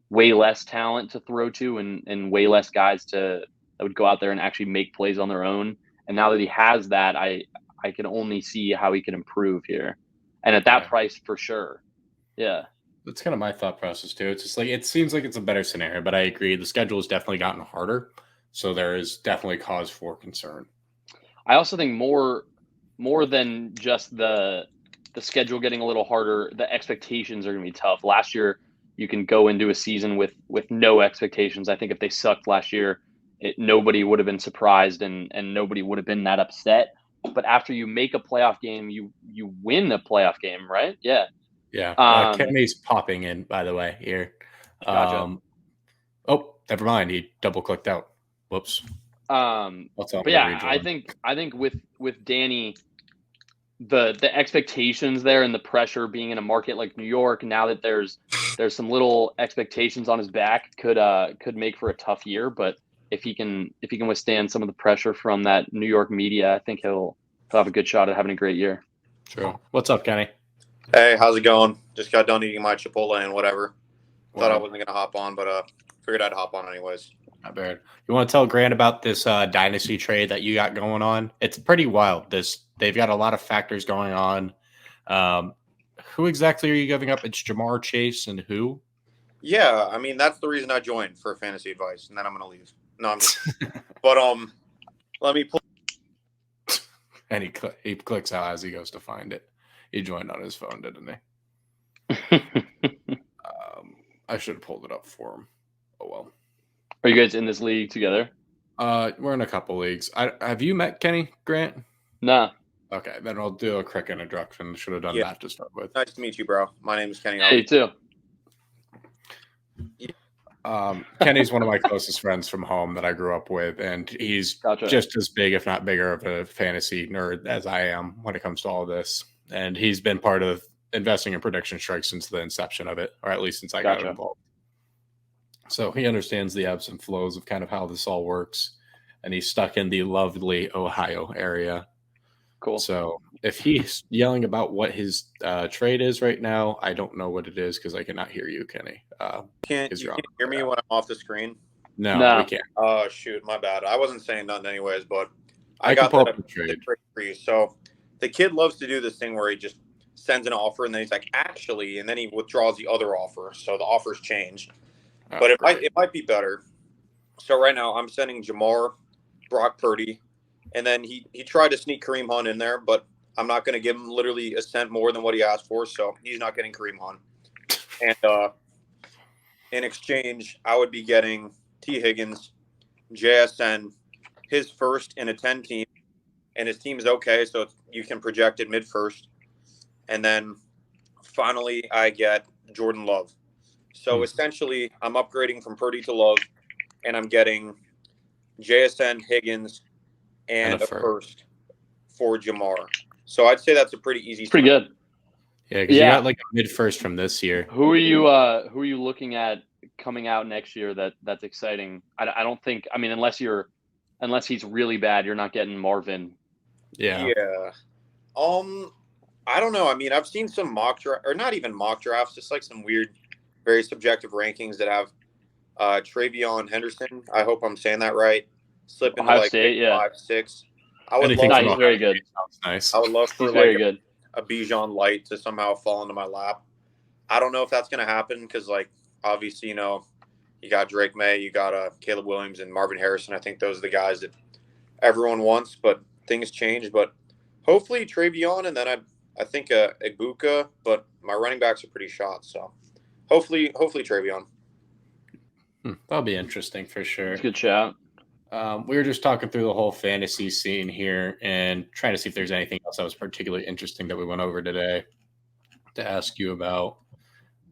Speaker 2: way less talent to throw to and way less guys that would go out there and actually make plays on their own. And now that he has that, I can only see how he can improve here. And at that price, for sure. Yeah.
Speaker 1: That's kind of my thought process too. It's just like, it seems like it's a better scenario, but I agree. The schedule has definitely gotten harder. So there is definitely cause for concern.
Speaker 2: I also think more than just the schedule getting a little harder, the expectations are going to be tough. Last year, you can go into a season with no expectations. I think if they sucked last year, nobody would have been surprised and nobody would have been that upset. But after you make a playoff game, you win a playoff game, right? Yeah.
Speaker 1: Yeah. Kenny's popping in, by the way, here.
Speaker 2: Gotcha.
Speaker 1: Oh, never mind. He double clicked out. Whoops.
Speaker 2: But yeah, I think with Danny, the expectations there and the pressure being in a market like New York, now that there's some little expectations on his back, could make for a tough year. But if he can withstand some of the pressure from that New York media, I think he'll have a good shot at having a great year.
Speaker 1: True. What's up, Kenny?
Speaker 3: Hey, how's it going? Just got done eating my Chipotle and whatever. Thought I wasn't going to hop on, but figured I'd hop on anyways.
Speaker 1: Not bad. You want to tell Grant about this dynasty trade that you got going on? It's pretty wild. They've got a lot of factors going on. Who exactly are you giving up? It's Jamar Chase and who?
Speaker 3: Yeah, I mean, that's the reason I joined, for fantasy advice, and then I'm going to leave. No, I'm just but let me pull.
Speaker 1: And he clicks out as he goes to find it. He joined on his phone, didn't he? I should have pulled it up for him. Oh, well.
Speaker 2: Are you guys in this league together?
Speaker 1: We're in a couple leagues. Have you met Kenny Grant?
Speaker 2: No.
Speaker 1: Okay, then I'll do a quick introduction. Should have done that to start with.
Speaker 3: Nice to meet you, bro. My name is Kenny.
Speaker 2: Hey, too.
Speaker 1: Kenny's one of my closest friends from home that I grew up with, and he's just as big, if not bigger, of a fantasy nerd as I am when it comes to all this. And he's been part of investing in Prediction Strike since the inception of it, or at least since I got involved. So he understands the ebbs and flows of kind of how this all works, and he's stuck in the lovely Ohio area.
Speaker 2: Cool.
Speaker 1: So if he's yelling about what his trade is right now, I don't know what it is because I cannot hear you, Kenny.
Speaker 3: Can't hear me when I'm off the screen?
Speaker 1: No, we can't.
Speaker 3: Oh, shoot, my bad. I wasn't saying nothing anyways, but I
Speaker 1: can
Speaker 3: got
Speaker 1: pull
Speaker 3: the
Speaker 1: up the trade.
Speaker 3: trade for you. So the kid loves to do this thing where he just sends an offer and then he's like, actually, and then he withdraws the other offer. So the offers changed.
Speaker 1: Oh,
Speaker 3: But
Speaker 1: great.
Speaker 3: it might be better. So right now I'm sending Jamar, Brock Purdy, and then he tried to sneak Kareem Hunt in there, but I'm not going to give him literally a cent more than what he asked for, so he's not getting Kareem Hunt. And in exchange, I would be getting T. Higgins, JSN, his first in a 10 team, and his team is okay, so you can project it mid-first. And then finally, I get Jordan Love. So essentially, I'm upgrading from Purdy to Love, and I'm getting JSN, Higgins, and a first for Jamar. So I'd say that's a pretty easy.
Speaker 2: Pretty good.
Speaker 1: Yeah, because you got like a mid-first from this year.
Speaker 2: Who are you looking at coming out next year that's exciting? I don't think. I mean, unless he's really bad, you're not getting Marvin.
Speaker 3: Yeah. I don't know. I mean, I've seen some mock draft, or not even mock drafts, just like some weird, very subjective rankings that have Travion Henderson. I hope I'm saying that right. Slip into
Speaker 2: Ohio
Speaker 3: like
Speaker 2: State,
Speaker 3: 5'6". I would
Speaker 1: Anything
Speaker 3: love.
Speaker 2: He's very good.
Speaker 1: Sounds nice.
Speaker 3: I would love for
Speaker 2: He's
Speaker 3: like
Speaker 2: very good.
Speaker 3: a Bijan Light to somehow fall into my lap. I don't know if that's going to happen because, like, obviously, you got Drake May, you got Caleb Williams, and Marvin Harrison. I think those are the guys that everyone wants, but things change. But hopefully Travion, and then I think Ibuka, but my running backs are pretty shot. So hopefully Travion.
Speaker 1: That'll be interesting for sure.
Speaker 2: That's a good shout.
Speaker 1: We were just talking through the whole fantasy scene here and trying to see if there's anything else that was particularly interesting that we went over today to ask you about.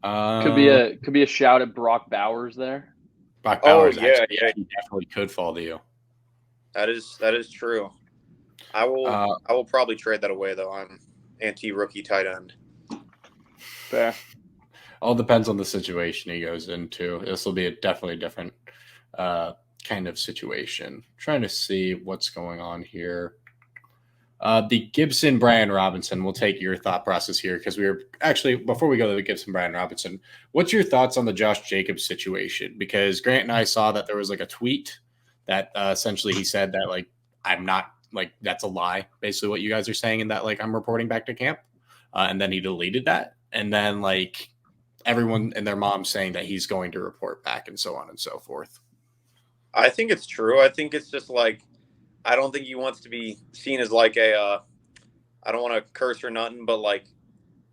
Speaker 2: Could be a shout at Brock Bowers there.
Speaker 1: Brock Bowers,
Speaker 3: yeah,
Speaker 1: he definitely could fall to you.
Speaker 3: That is true. I will probably trade that away though. I'm anti-rookie tight end.
Speaker 2: Fair.
Speaker 1: All depends on the situation he goes into. This will be definitely a different kind of situation. Trying to see what's going on here. The Gibson Brian Robinson, we'll take your thought process here because we were actually, before we go to the Gibson Brian Robinson, what's your thoughts on the Josh Jacobs situation? Because Grant and I saw that there was like a tweet that essentially he said that like, I'm not like, that's a lie, basically what you guys are saying, and that like I'm reporting back to camp. And then he deleted that. And then like everyone and their mom saying that he's going to report back and so on and so forth.
Speaker 3: I think it's true. I think it's just like, I don't think he wants to be seen as like I don't want to curse or nothing, but like,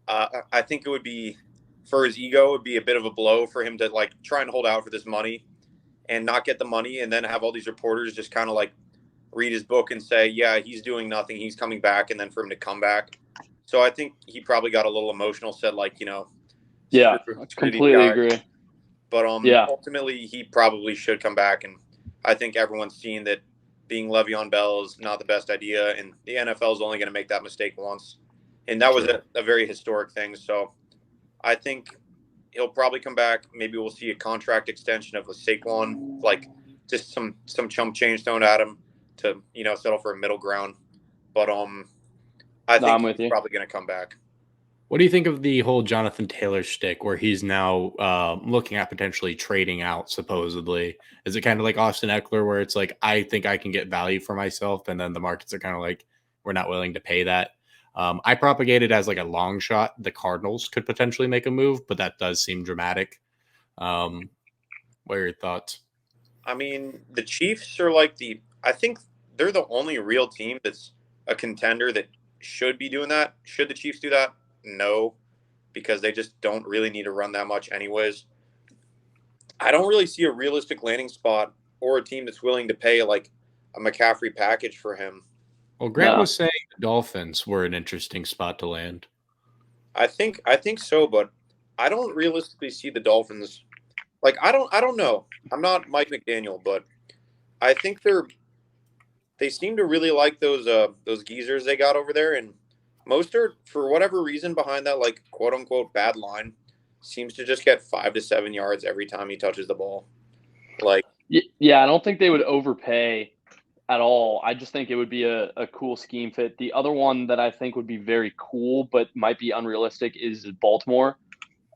Speaker 3: I think it would be, for his ego, it would be a bit of a blow for him to like try and hold out for this money and not get the money and then have all these reporters just kind of like read his book and say, yeah, he's doing nothing, he's coming back, and then for him to come back. So I think he probably got a little emotional, said like,
Speaker 2: yeah, I completely agree.
Speaker 3: But ultimately he probably should come back, and I think everyone's seen that being Le'Veon Bell is not the best idea, and the NFL is only going to make that mistake once. And that was a very historic thing. So I think he'll probably come back. Maybe we'll see a contract extension of a Saquon, like just some chump change thrown at him to, settle for a middle ground. But I think he's probably going to come back.
Speaker 1: What do you think of the whole Jonathan Taylor shtick where he's now looking at potentially trading out, supposedly? Is it kind of like Austin Eckler where it's like, I think I can get value for myself, and then the markets are kind of like, we're not willing to pay that? I propagate it as like a long shot. The Cardinals could potentially make a move, but that does seem dramatic. What are your thoughts?
Speaker 3: I mean, the Chiefs are like I think they're the only real team that's a contender that should be doing that. Should the Chiefs do that? No, because they just don't really need to run that much anyways. I don't really see a realistic landing spot or a team that's willing to pay like a McCaffrey package for him.
Speaker 1: Well, Grant was saying the Dolphins were an interesting spot to land.
Speaker 3: I think so, but I don't realistically see the Dolphins. Like, I don't know. I'm not Mike McDaniel, but I think they seem to really like those geezers they got over there, and Mostert, for whatever reason behind that, like, quote-unquote bad line, seems to just get 5 to 7 yards every time he touches the ball. Like,
Speaker 2: yeah, I don't think they would overpay at all. I just think it would be a cool scheme fit. The other one that I think would be very cool but might be unrealistic is Baltimore.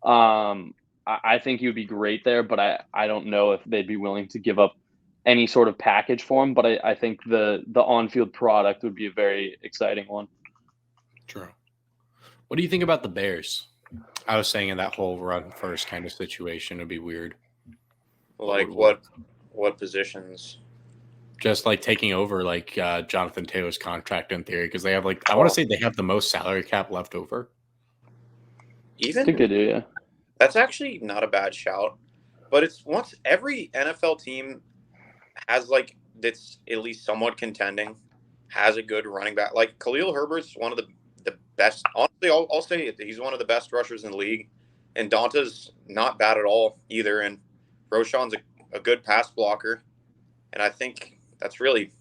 Speaker 2: I think he would be great there, but I don't know if they'd be willing to give up any sort of package for him. But I think the on-field product would be a very exciting one.
Speaker 1: True. What do you think about the Bears? I was saying in that whole run first kind of situation would be weird.
Speaker 3: Like
Speaker 1: would
Speaker 3: what positions?
Speaker 1: Just like taking over like Jonathan Taylor's contract in theory, because they have like I want to say they have the most salary cap left over.
Speaker 2: I think they do, yeah.
Speaker 3: That's actually not a bad shout. But it's once every NFL team has like that's at least somewhat contending, has a good running back. Like Khalil Herbert's one of the best. Honestly, I'll say it, he's one of the best rushers in the league. And Donta's not bad at all either. And Roschon's a good pass blocker. And I think that's really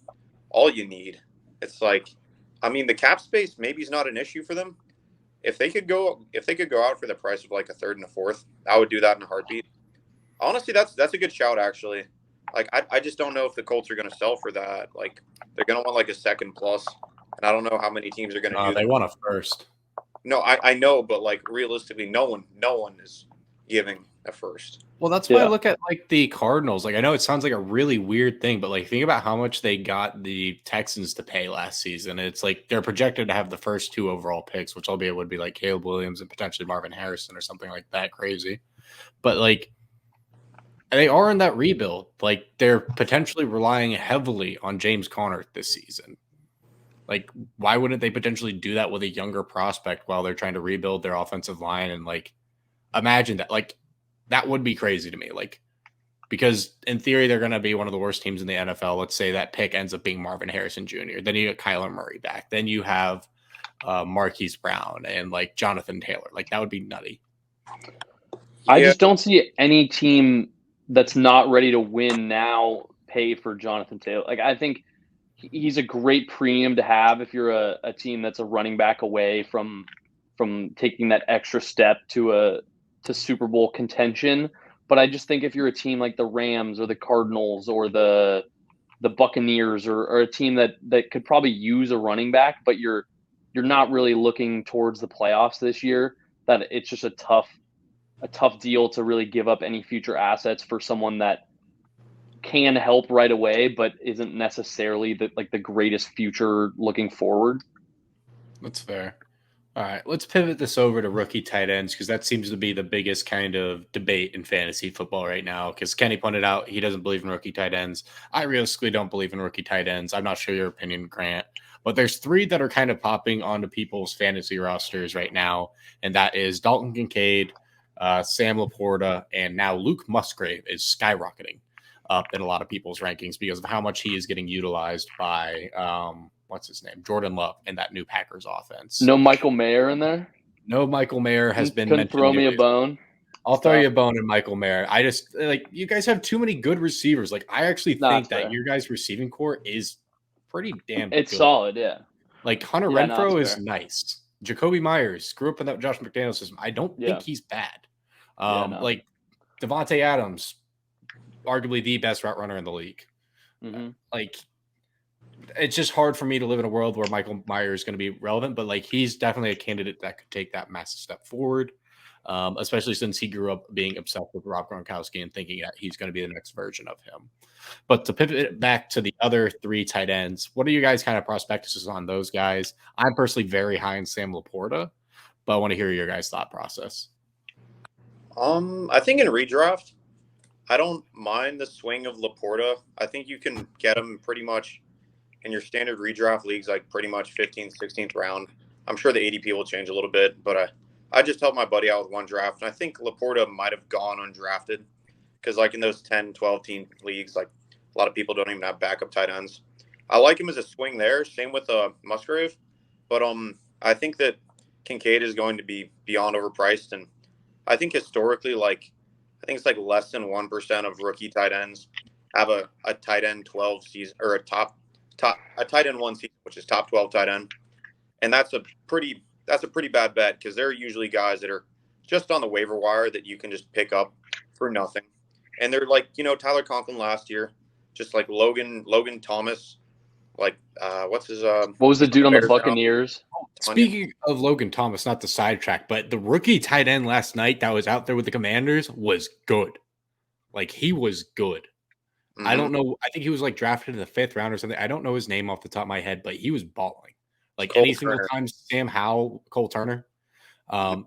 Speaker 3: all you need. It's like, I mean, the cap space maybe is not an issue for them. If they could go out for the price of like a third and a fourth, I would do that in a heartbeat. Honestly, that's a good shout, actually. Like, I just don't know if the Colts are going to sell for that. Like, they're going to want like a second plus, and I don't know how many teams are going to do that.
Speaker 1: They want a first.
Speaker 3: No, I know, but like realistically, no one is giving a first.
Speaker 1: Well, that's why I look at like the Cardinals. Like, I know it sounds like a really weird thing, but like think about how much they got the Texans to pay last season. It's like they're projected to have the first 2 overall picks, which albeit would be like Caleb Williams and potentially Marvin Harrison or something like that crazy. But like they are in that rebuild. Like they're potentially relying heavily on James Conner this season. Like, why wouldn't they potentially do that with a younger prospect while they're trying to rebuild their offensive line? And like, imagine that. Like, that would be crazy to me. Like, because in theory, they're going to be one of the worst teams in the NFL. Let's say that pick ends up being Marvin Harrison Jr. Then you get Kyler Murray back. Then you have Marquise Brown and like Jonathan Taylor. Like, that would be nutty.
Speaker 2: I just don't see any team that's not ready to win now pay for Jonathan Taylor. Like, I think he's a great premium to have if you're a team that's a running back away from taking that extra step to Super Bowl contention. But I just think if you're a team like the Rams or the Cardinals or the Buccaneers or a team that could probably use a running back, but you're not really looking towards the playoffs this year, that it's just a tough deal to really give up any future assets for someone that can help right away, but isn't necessarily the greatest future looking forward.
Speaker 1: That's fair. All right, let's pivot this over to rookie tight ends because that seems to be the biggest kind of debate in fantasy football right now. Because Kenny pointed out he doesn't believe in rookie tight ends. I realistically don't believe in rookie tight ends. I'm not sure your opinion, Grant, but there's 3 that are kind of popping onto people's fantasy rosters right now, and that is Dalton Kincaid, Sam Laporta, and now Luke Musgrave is skyrocketing up in a lot of people's rankings because of how much he is getting utilized by what's his name? Jordan Love in that new Packers offense.
Speaker 2: No Michael Mayer in there?
Speaker 1: No Michael Mayer has been
Speaker 2: mentioned. Throw me a bone.
Speaker 1: I'll throw you a bone in Michael Mayer. I just like you guys have too many good receivers. Like I actually think that your guys' receiving core is pretty damn good.
Speaker 2: It's solid, yeah.
Speaker 1: Like Hunter Renfrow is nice. Jacoby Myers grew up in that Josh McDaniels system. I don't think he's bad. Like Devontae Adams, arguably the best route runner in the league.
Speaker 2: Mm-hmm.
Speaker 1: Like it's just hard for me to live in a world where Michael Myers is going to be relevant, but like he's definitely a candidate that could take that massive step forward, especially since he grew up being obsessed with Rob Gronkowski and thinking that he's going to be the next version of him. But to pivot back to the other 3 tight ends, what are you guys kind of prospectuses on those guys? I'm personally very high in Sam Laporta, but I want to hear your guys' thought process.
Speaker 3: I think in redraft, I don't mind the swing of Laporta. I think you can get him pretty much in your standard redraft leagues, like pretty much 15th, 16th round. I'm sure the ADP will change a little bit, but I just helped my buddy out with one draft, and I think Laporta might have gone undrafted because like in those 10, 12-team leagues, like a lot of people don't even have backup tight ends. I like him as a swing there. Same with Musgrave, but I think that Kincaid is going to be beyond overpriced, and I think historically, like I think it's like less than 1% of rookie tight ends have a tight end 12 season or a tight end 1 season, which is top 12 tight end, and that's a pretty bad bet because they're usually guys that are just on the waiver wire that you can just pick up for nothing, and they're like Tyler Conklin last year, just like Logan Thomas, like what's his
Speaker 2: what was the dude on the Buccaneers?
Speaker 1: Speaking of Logan Thomas, not the sidetrack, but the rookie tight end last night that was out there with the Commanders was good. Like he was good. I don't know. I think he was like drafted in the 5th round or something. I don't know his name off the top of my head, but he was balling. Like
Speaker 3: Cole
Speaker 1: any single
Speaker 3: Turner.
Speaker 1: time Cole Turner.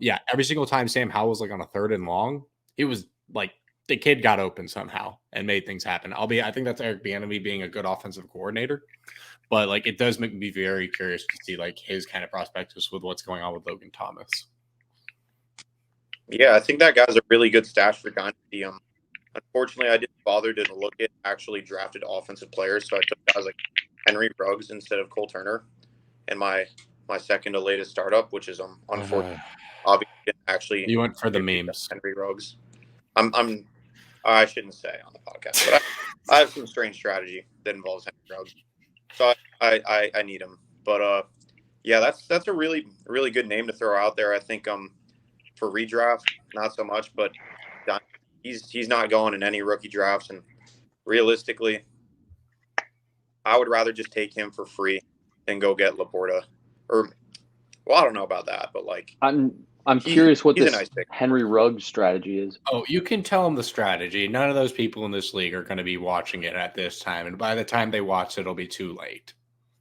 Speaker 1: Yeah, every single time Sam Howell was like on a 3rd and long, it was like the kid got open somehow and made things happen. I think that's Eric Bieniemy being a good offensive coordinator, but like it does make me very curious to see like his kind of prospectus with what's going on with Logan Thomas.
Speaker 3: Yeah, I think that guy's a really good stash for Dynasty. Unfortunately, I didn't bother to look at actually drafted offensive players, so I took guys like Henry Ruggs instead of Cole Turner in my second to latest startup, which is unfortunate. Obviously, didn't actually
Speaker 1: You went for the memes.
Speaker 3: Henry Ruggs. I shouldn't say on the podcast, but I have some strange strategy that involves Henry Ruggs, so I need him. But yeah, that's a really really good name to throw out there. I think for redraft, not so much, but he's not going in any rookie drafts, and realistically, I would rather just take him for free than go get Laporta. Or, well, I don't know about that, but like
Speaker 2: I'm curious what this
Speaker 3: nice
Speaker 2: Henry Ruggs strategy is.
Speaker 1: Oh, you can tell them the strategy. None of those people in this league are going to be watching it at this time, and by the time they watch it, it'll be too late.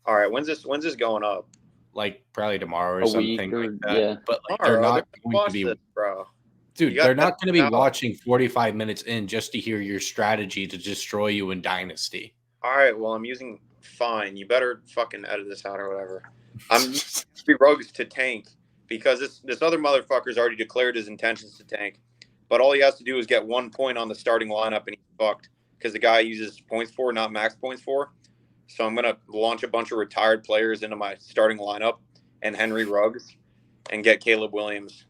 Speaker 3: All right, when's this going up?
Speaker 1: Like probably tomorrow or something like that.
Speaker 2: Yeah.
Speaker 1: But like, they're not going to be,
Speaker 3: this, bro.
Speaker 1: dude. They're not going to be watching 45 minutes in just to hear your strategy to destroy you in Dynasty.
Speaker 3: All right, well, I'm using fine. You better fucking edit this out or whatever. I'm using Ruggs to tank because this other motherfucker's already declared his intentions to tank, but all he has to do is get 1 point on the starting lineup and he's fucked because the guy uses points for, not max points for. So I'm gonna launch a bunch of retired players into my starting lineup and Henry Ruggs and get Caleb Williams.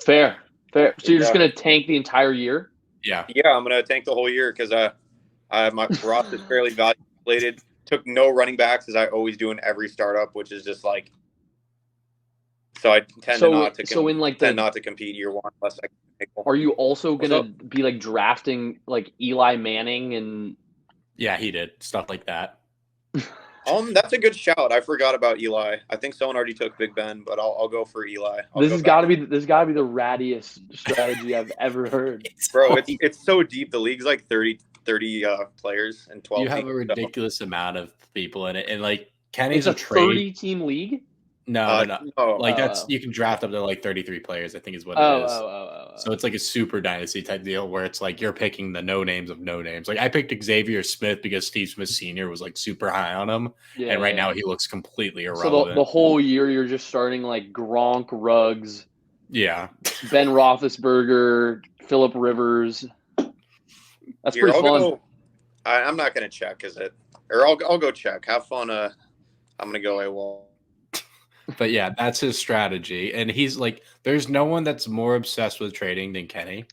Speaker 2: Fair. So you're just gonna tank the entire year?
Speaker 3: Yeah, I'm gonna tank the whole year because my roster is fairly valuated. Took no running backs as I always do in every startup, which is just like. So I tend not to compete year one unless I can make one.
Speaker 2: Are you also gonna be like drafting like Eli Manning and?
Speaker 1: Yeah, he did stuff like that.
Speaker 3: That's a good shout. I forgot about Eli. I think someone already took Big Ben, but I'll go for Eli.
Speaker 2: This has got to be the rattiest strategy I've ever heard,
Speaker 3: bro. It's so deep. The league's like 30 players and 12.
Speaker 1: You have a ridiculous amount of people in it, and like Kenny's
Speaker 2: a 30-team league.
Speaker 1: No. Like that's you can draft up to like 33 players, I think is what it is. So it's like a super dynasty type deal where it's like you're picking the no names of no names. Like I picked Xavier Smith because Steve Smith Sr. was like super high on him, and right now he looks completely irrelevant.
Speaker 2: So the whole year you're just starting like Gronk, Ruggs, Ben Roethlisberger, Phillip Rivers. That's pretty fun.
Speaker 3: I'm not gonna check, I'll go check. Have fun. I'm gonna go AWOL.
Speaker 1: But yeah, that's his strategy. And he's like, there's no one that's more obsessed with trading than Kenny.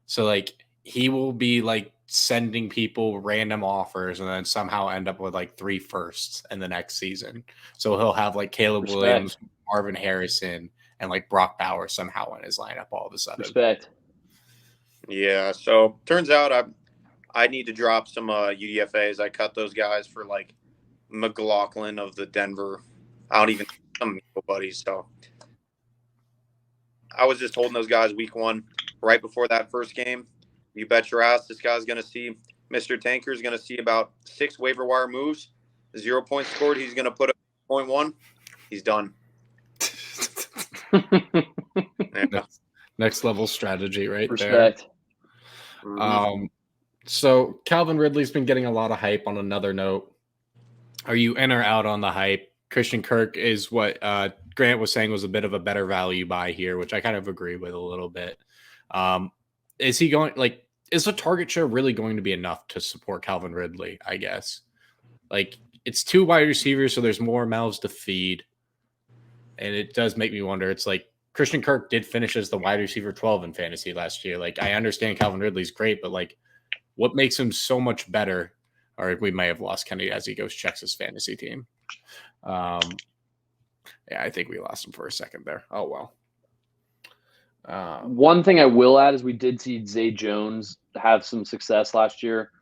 Speaker 1: So like he will be like sending people random offers and then somehow end up with like 3 firsts in the next season. So he'll have like Caleb Williams, Marvin Harrison, and like Brock Bowers somehow in his lineup all of a sudden.
Speaker 2: Respect.
Speaker 3: Yeah. So turns out I need to drop some UDFAs. I cut those guys for like McLaughlin of the Denver. I don't even some buddies. So I was just holding those guys week 1 right before that first game. You bet your ass this guy's going to see Mr. Tanker is going to see about 6 waiver wire moves, 0 points scored. He's going to put up 0.1. He's done.
Speaker 1: Next level strategy right
Speaker 2: Respect.
Speaker 1: there. So Calvin Ridley's been getting a lot of hype. On another note, are you in or out on the hype? Christian Kirk is what Grant was saying was a bit of a better value buy here, which I kind of agree with a little bit. Is he going is the target share really going to be enough to support Calvin Ridley? I guess like it's 2 wide receivers, so there's more mouths to feed. And it does make me wonder. It's like Christian Kirk did finish as the wide receiver 12 in fantasy last year. Like I understand Calvin Ridley's great, but like what makes him so much better? Or we may have lost Kenny as he goes checks his fantasy team. Yeah, I think we lost him for a second there. Oh, well.
Speaker 2: One thing I will add is we did see Zay Jones have some success last year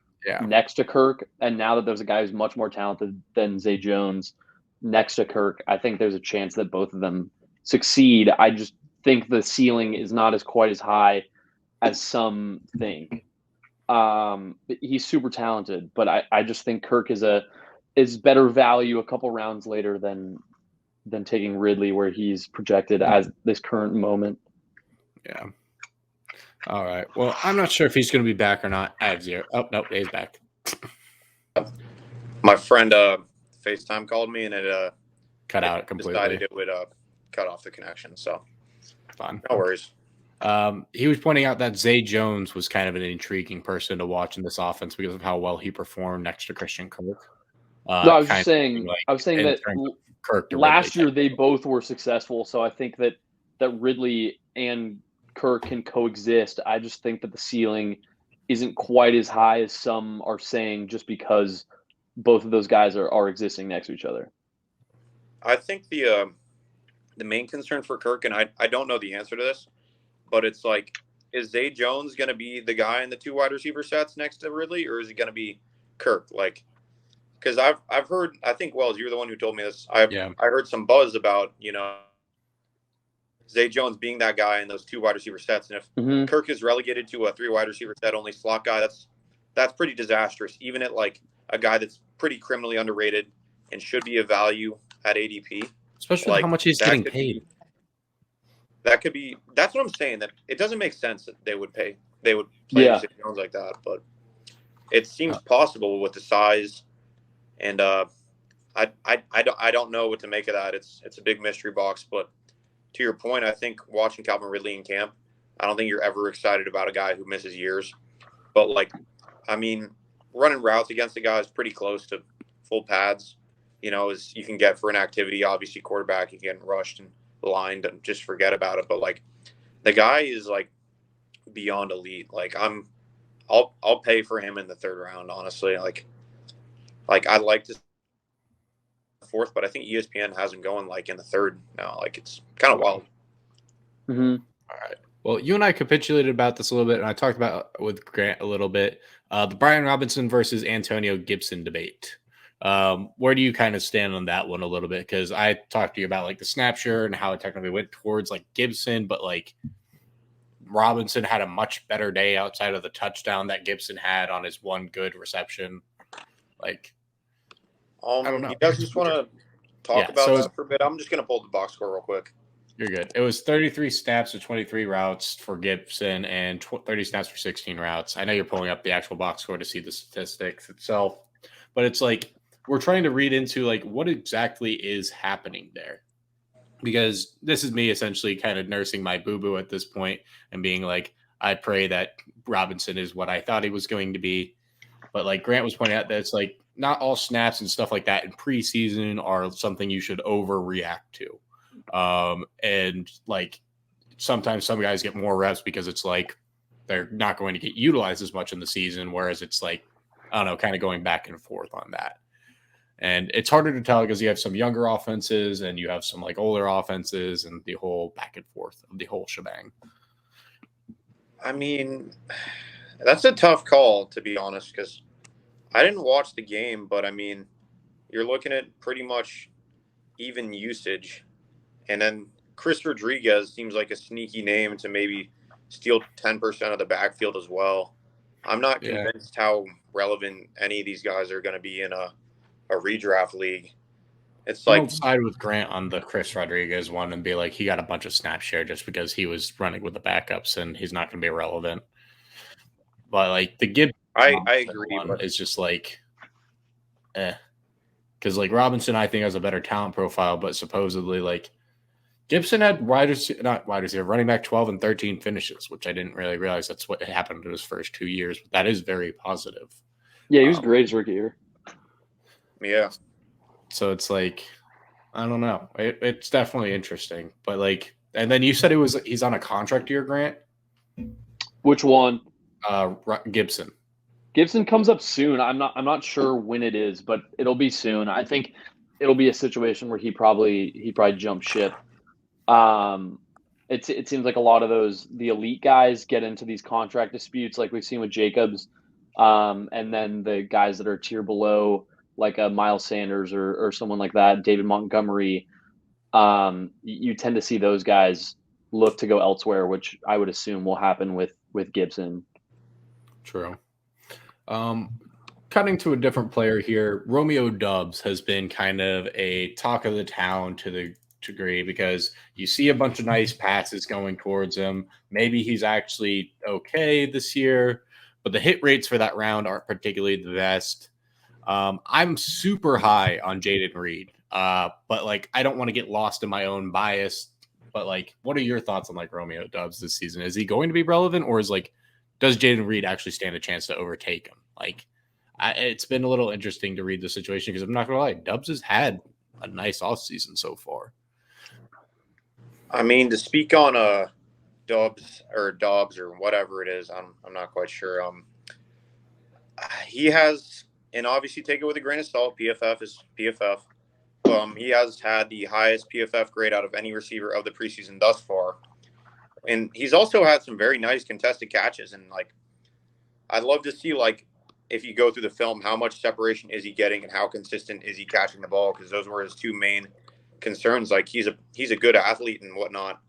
Speaker 2: next to Kirk. And now that there's a guy who's much more talented than Zay Jones next to Kirk, I think there's a chance that both of them succeed. I just think the ceiling is not quite as high as some think. He's super talented, but I just think Kirk is better value a couple rounds later than taking Ridley where he's projected as this current moment.
Speaker 1: Yeah. All right. Well, I'm not sure if he's going to be back or not. I have zero. Oh, nope. He's back.
Speaker 3: My friend FaceTime called me and it
Speaker 1: Cut out completely.
Speaker 3: Decided it would cut off the connection. So
Speaker 1: fun.
Speaker 3: No worries.
Speaker 1: He was pointing out that Zay Jones was kind of an intriguing person to watch in this offense because of how well he performed next to Christian Kirk.
Speaker 2: No, I was just saying. I was saying that
Speaker 1: Kirk
Speaker 2: last year they both were successful, so I think that Ridley and Kirk can coexist. I just think that the ceiling isn't quite as high as some are saying, just because both of those guys are existing next to each other.
Speaker 3: I think the main concern for Kirk, and I don't know the answer to this, but it's like, is Zay Jones going to be the guy in the two wide receiver sets next to Ridley, or is it going to be Kirk? Like, because I've heard, I think, Wells, you're the one who told me this. I heard some buzz about, Zay Jones being that guy in those two wide receiver sets. And if Kirk is relegated to a three wide receiver set, only slot guy, that's pretty disastrous. Even at like a guy that's pretty criminally underrated and should be a value at ADP.
Speaker 1: Especially like, how much he's getting paid.
Speaker 3: That's what I'm saying, that it doesn't make sense that they would play Zay Jones like that, but it seems possible with the size. And I don't know what to make of that. It's a big mystery box, but to your point, I think watching Calvin Ridley in camp, I don't think you're ever excited about a guy who misses years. But running routes against a guy is pretty close to full pads, as you can get for an activity. Obviously, quarterback, you get rushed and lined and just forget about it. But the guy is beyond elite. I'll pay for him in the third round, honestly. I'd like to fourth, but I think ESPN has him going in the third now. It's kind of wild.
Speaker 1: Mm-hmm. All right. Well, you and I capitulated about this a little bit, and I talked about with Grant a little bit. The Brian Robinson versus Antonio Gibson debate. Where do you kind of stand on that one a little bit? Because I talked to you about the snap share and how it technically went towards Gibson, but Robinson had a much better day outside of the touchdown that Gibson had on his one good reception. I don't know.
Speaker 3: You guys just want to talk about that for a bit? I'm just going to pull the box score real quick.
Speaker 1: You're good. It was 33 snaps to 23 routes for Gibson and 30 snaps for 16 routes. I know you're pulling up the actual box score to see the statistics itself, but it's we're trying to read into what exactly is happening there, because this is me essentially kind of nursing my boo-boo at this point and being I pray that Robinson is what I thought he was going to be. But Grant was pointing out that it's not all snaps and stuff like that in preseason are something you should overreact to. And sometimes some guys get more reps because it's they're not going to get utilized as much in the season. Whereas it's I don't know, kind of going back and forth on that. And it's harder to tell because you have some younger offenses and you have some older offenses and the whole back and forth of the whole shebang.
Speaker 3: I mean, that's a tough call, to be honest, because I didn't watch the game, but you're looking at pretty much even usage. And then Chris Rodriguez seems like a sneaky name to maybe steal 10% of the backfield as well. I'm not convinced how relevant any of these guys are going to be in a redraft league. It's
Speaker 1: I'll side with Grant on the Chris Rodriguez one and be he got a bunch of snap share just because he was running with the backups and he's not going to be relevant. But the Gibbs,
Speaker 3: I agree.
Speaker 1: One is just because Robinson I think has a better talent profile, but supposedly Gibson had running back 12 and 13 finishes, which I didn't really realize that's what happened in his first 2 years. But that is very positive.
Speaker 2: Yeah, he was great his rookie year.
Speaker 3: Yeah.
Speaker 1: So it's I don't know. It's definitely interesting, but and then you said he's on a contract year, Grant.
Speaker 2: Which one?
Speaker 1: Gibson.
Speaker 2: Gibson comes up soon. I'm not sure when it is, but it'll be soon. I think it'll be a situation where he probably jumps ship. It seems like a lot of the elite guys get into these contract disputes, like we've seen with Jacobs, and then the guys that are tier below, like a Miles Sanders or someone like that, David Montgomery. You tend to see those guys look to go elsewhere, which I would assume will happen with Gibson.
Speaker 1: True. Cutting to a different player here, Romeo Dubs has been kind of a talk of the town to the degree because you see a bunch of nice passes going towards him. Maybe he's actually okay this year, but the hit rates for that round aren't particularly the best. I'm super high on Jaden Reed, but like I don't want to get lost in my own bias. But like, what are your thoughts on like Romeo Dubs this season? Is he going to be relevant, or is like, does Jaden Reed actually stand a chance to overtake him? Like, it's been a little interesting to read the situation because I'm not gonna lie, Dubs has had a nice offseason so far.
Speaker 3: I mean, to speak on Dobbs or whatever it is, I'm not quite sure. He has, and obviously take it with a grain of salt. PFF is PFF. He has had the highest PFF grade out of any receiver of the preseason thus far, and he's also had some very nice contested catches. And like, I'd love to see like if you go through the film, how much separation is he getting and how consistent is he catching the ball? Because those were his two main concerns. Like he's a good athlete and whatnot,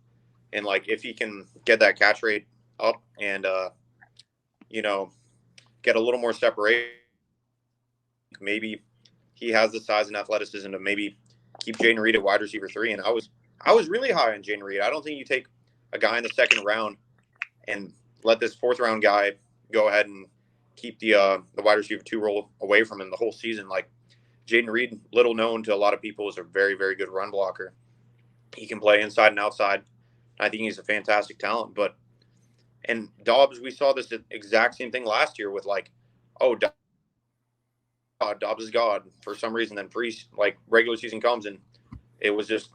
Speaker 3: and like if he can get that catch rate up and get a little more separation, maybe he has the size and athleticism to maybe keep Jaden Reed at wide receiver 3. And I was really high on Jaden Reed. I don't think you take a guy in the second round and let this fourth round guy go ahead and keep the wide receiver 2 role away from him the whole season. Like Jaden Reed, little known to a lot of people, is a very, very good run blocker. He can play inside and outside. I think he's a fantastic talent. And Dobbs, we saw this exact same thing last year with like, oh, Dobbs is God for some reason. Then regular season comes and it was just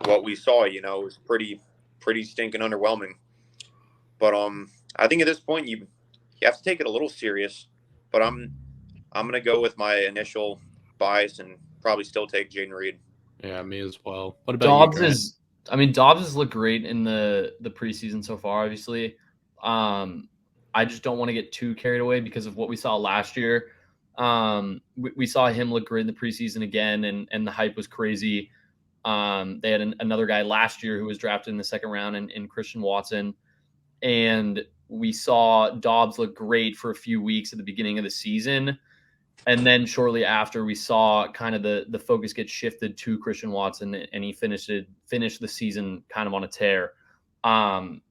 Speaker 3: what we saw. It was pretty stinking underwhelming. But I think at this point you have to take it a little serious. But I'm gonna go with my initial bias and probably still take Jaden Reed.
Speaker 1: Yeah, me as well. What about
Speaker 4: Dobbs? Dobbs has looked great in the preseason so far. Obviously, I just don't want to get too carried away because of what we saw last year. We saw him look great in the preseason again, and the hype was crazy. They had another guy last year who was drafted in the second round in Christian Watson, and we saw Dobbs look great for a few weeks at the beginning of the season. And then shortly after, we saw kind of the focus get shifted to Christian Watson, and he finished the season kind of on a tear.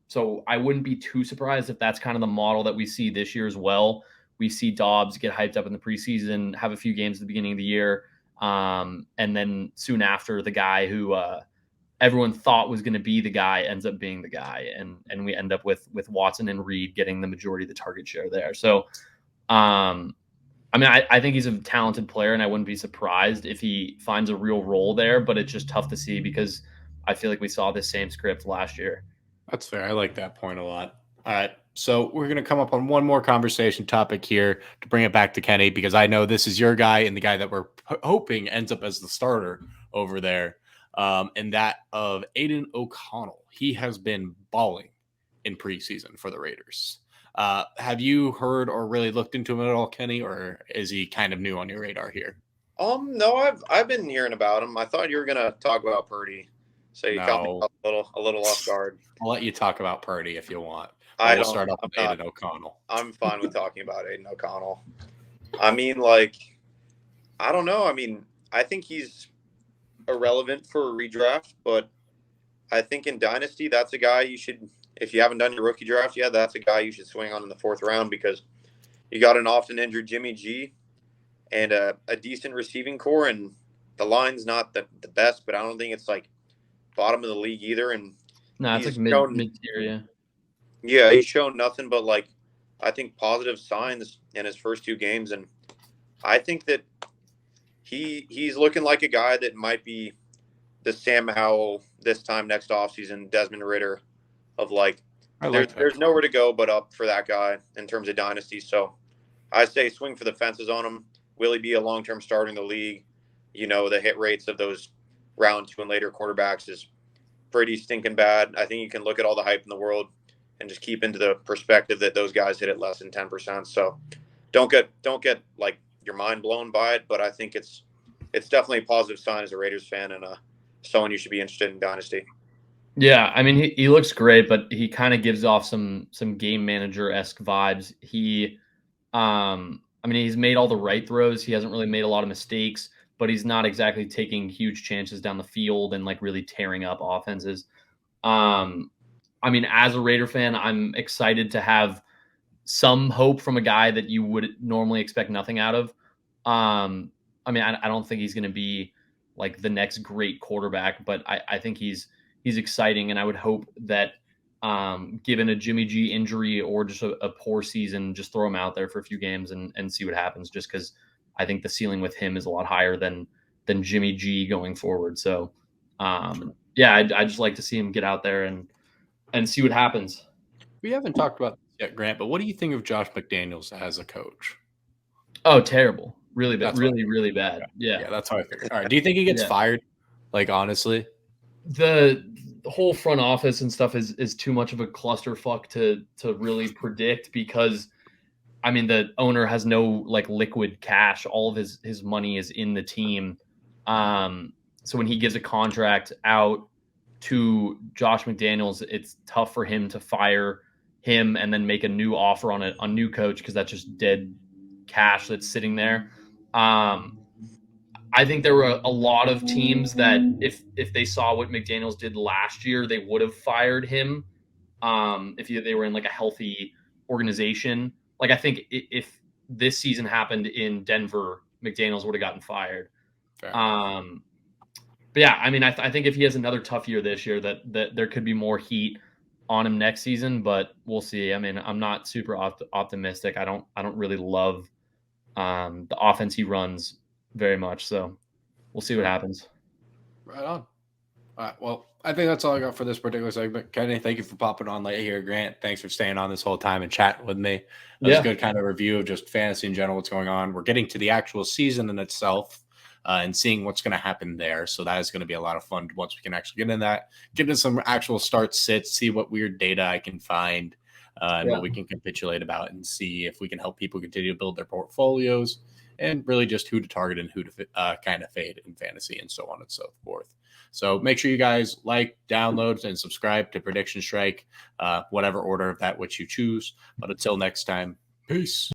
Speaker 4: So I wouldn't be too surprised if that's kind of the model that we see this year as well. We see Dobbs get hyped up in the preseason, have a few games at the beginning of the year, and then soon after, the guy who everyone thought was going to be the guy ends up being the guy, and we end up with Watson and Reed getting the majority of the target share there. So, I think he's a talented player, and I wouldn't be surprised if he finds a real role there, but it's just tough to see because I feel like we saw this same script last year.
Speaker 1: That's fair. I like that point a lot. All right. So we're going to come up on one more conversation topic here to bring it back to Kenny, because I know this is your guy and the guy that we're hoping ends up as the starter over there. And that of Aiden O'Connell. He has been balling in preseason for the Raiders. Have you heard or really looked into him at all, Kenny, or is he kind of new on your radar here?
Speaker 3: No, I've been hearing about him. I thought you were gonna talk about Purdy, so you caught me a little off guard.
Speaker 1: I'll let you talk about Purdy if you want.
Speaker 3: We'll
Speaker 1: start off with Aiden O'Connell.
Speaker 3: I'm fine with talking about Aiden O'Connell. I mean, like, I don't know. I mean, I think he's irrelevant for a redraft, but I think in Dynasty, that's a guy you should, if you haven't done your rookie draft yet, that's a guy you should swing on in the fourth round, because you got an often injured Jimmy G and a decent receiving core, and the line's not the best, but I don't think it's like bottom of the league either. And
Speaker 4: no, it's like mid-tier, yeah.
Speaker 3: Yeah, he's shown nothing but, like, I think positive signs in his first 2 games, and I think that he's looking like a guy that might be the Sam Howell this time next offseason, Desmond Ridder, of like, there's nowhere to go but up for that guy in terms of dynasty. So I say swing for the fences on him. Will he be a long-term starter in the league? The hit rates of those round 2 and later quarterbacks is pretty stinking bad. I think you can look at all the hype in the world and just keep into the perspective that those guys hit it less than 10%. So don't get like your mind blown by it, but I think it's definitely a positive sign as a Raiders fan and someone you should be interested in dynasty.
Speaker 4: Yeah, I mean, he looks great, but he kind of gives off some game manager-esque vibes. He I mean, he's made all the right throws. He hasn't really made a lot of mistakes, but he's not exactly taking huge chances down the field and like really tearing up offenses. I mean, as a Raider fan, I'm excited to have some hope from a guy that you would normally expect nothing out of. I mean, I don't think he's going to be like the next great quarterback, but I think he's exciting, and I would hope that given a Jimmy G injury or just a poor season, just throw him out there for a few games and see what happens. Just because I think the ceiling with him is a lot higher than Jimmy G going forward. So yeah, I just like to see him get out there and see what happens.
Speaker 1: We haven't talked about this yet, Grant, but what do you think of Josh McDaniels as a coach?
Speaker 4: Oh, terrible. Really bad.
Speaker 1: That's
Speaker 4: Really bad. Yeah.
Speaker 1: That's how I figured. All right. Do you think he gets fired? Like, honestly?
Speaker 4: The whole front office and stuff is too much of a clusterfuck to really predict, because I mean, the owner has no like liquid cash. All of his money is in the team. So when he gives a contract out to Josh McDaniels, it's tough for him to fire him and then make a new offer on a new coach, because that's just dead cash that's sitting there. I think there were a lot of teams that if they saw what McDaniels did last year, they would have fired him if they were in like a healthy organization. Like, I think if this season happened in Denver, McDaniels would have gotten fired. But yeah, I mean, I think if he has another tough year this year, that there could be more heat on him next season, but we'll see. I mean, I'm not super optimistic. I don't really love the offense he runs very much, so we'll see what happens.
Speaker 1: Right on. All right, well, I think that's all I got for this particular segment. Kenny, thank you for popping on late here. Grant, thanks for staying on this whole time and chatting with me. That was a good kind of review of just fantasy in general, what's going on. We're getting to the actual season in itself and seeing what's going to happen there. So that is going to be a lot of fun once we can actually get in that, get into some actual start sits, see what weird data I can find and what we can capitulate about, and see if we can help people continue to build their portfolios, and really just who to target and who to kind of fade in fantasy, and so on and so forth. So make sure you guys like, download, and subscribe to Prediction Strike, whatever order of that which you choose. But until next time, peace.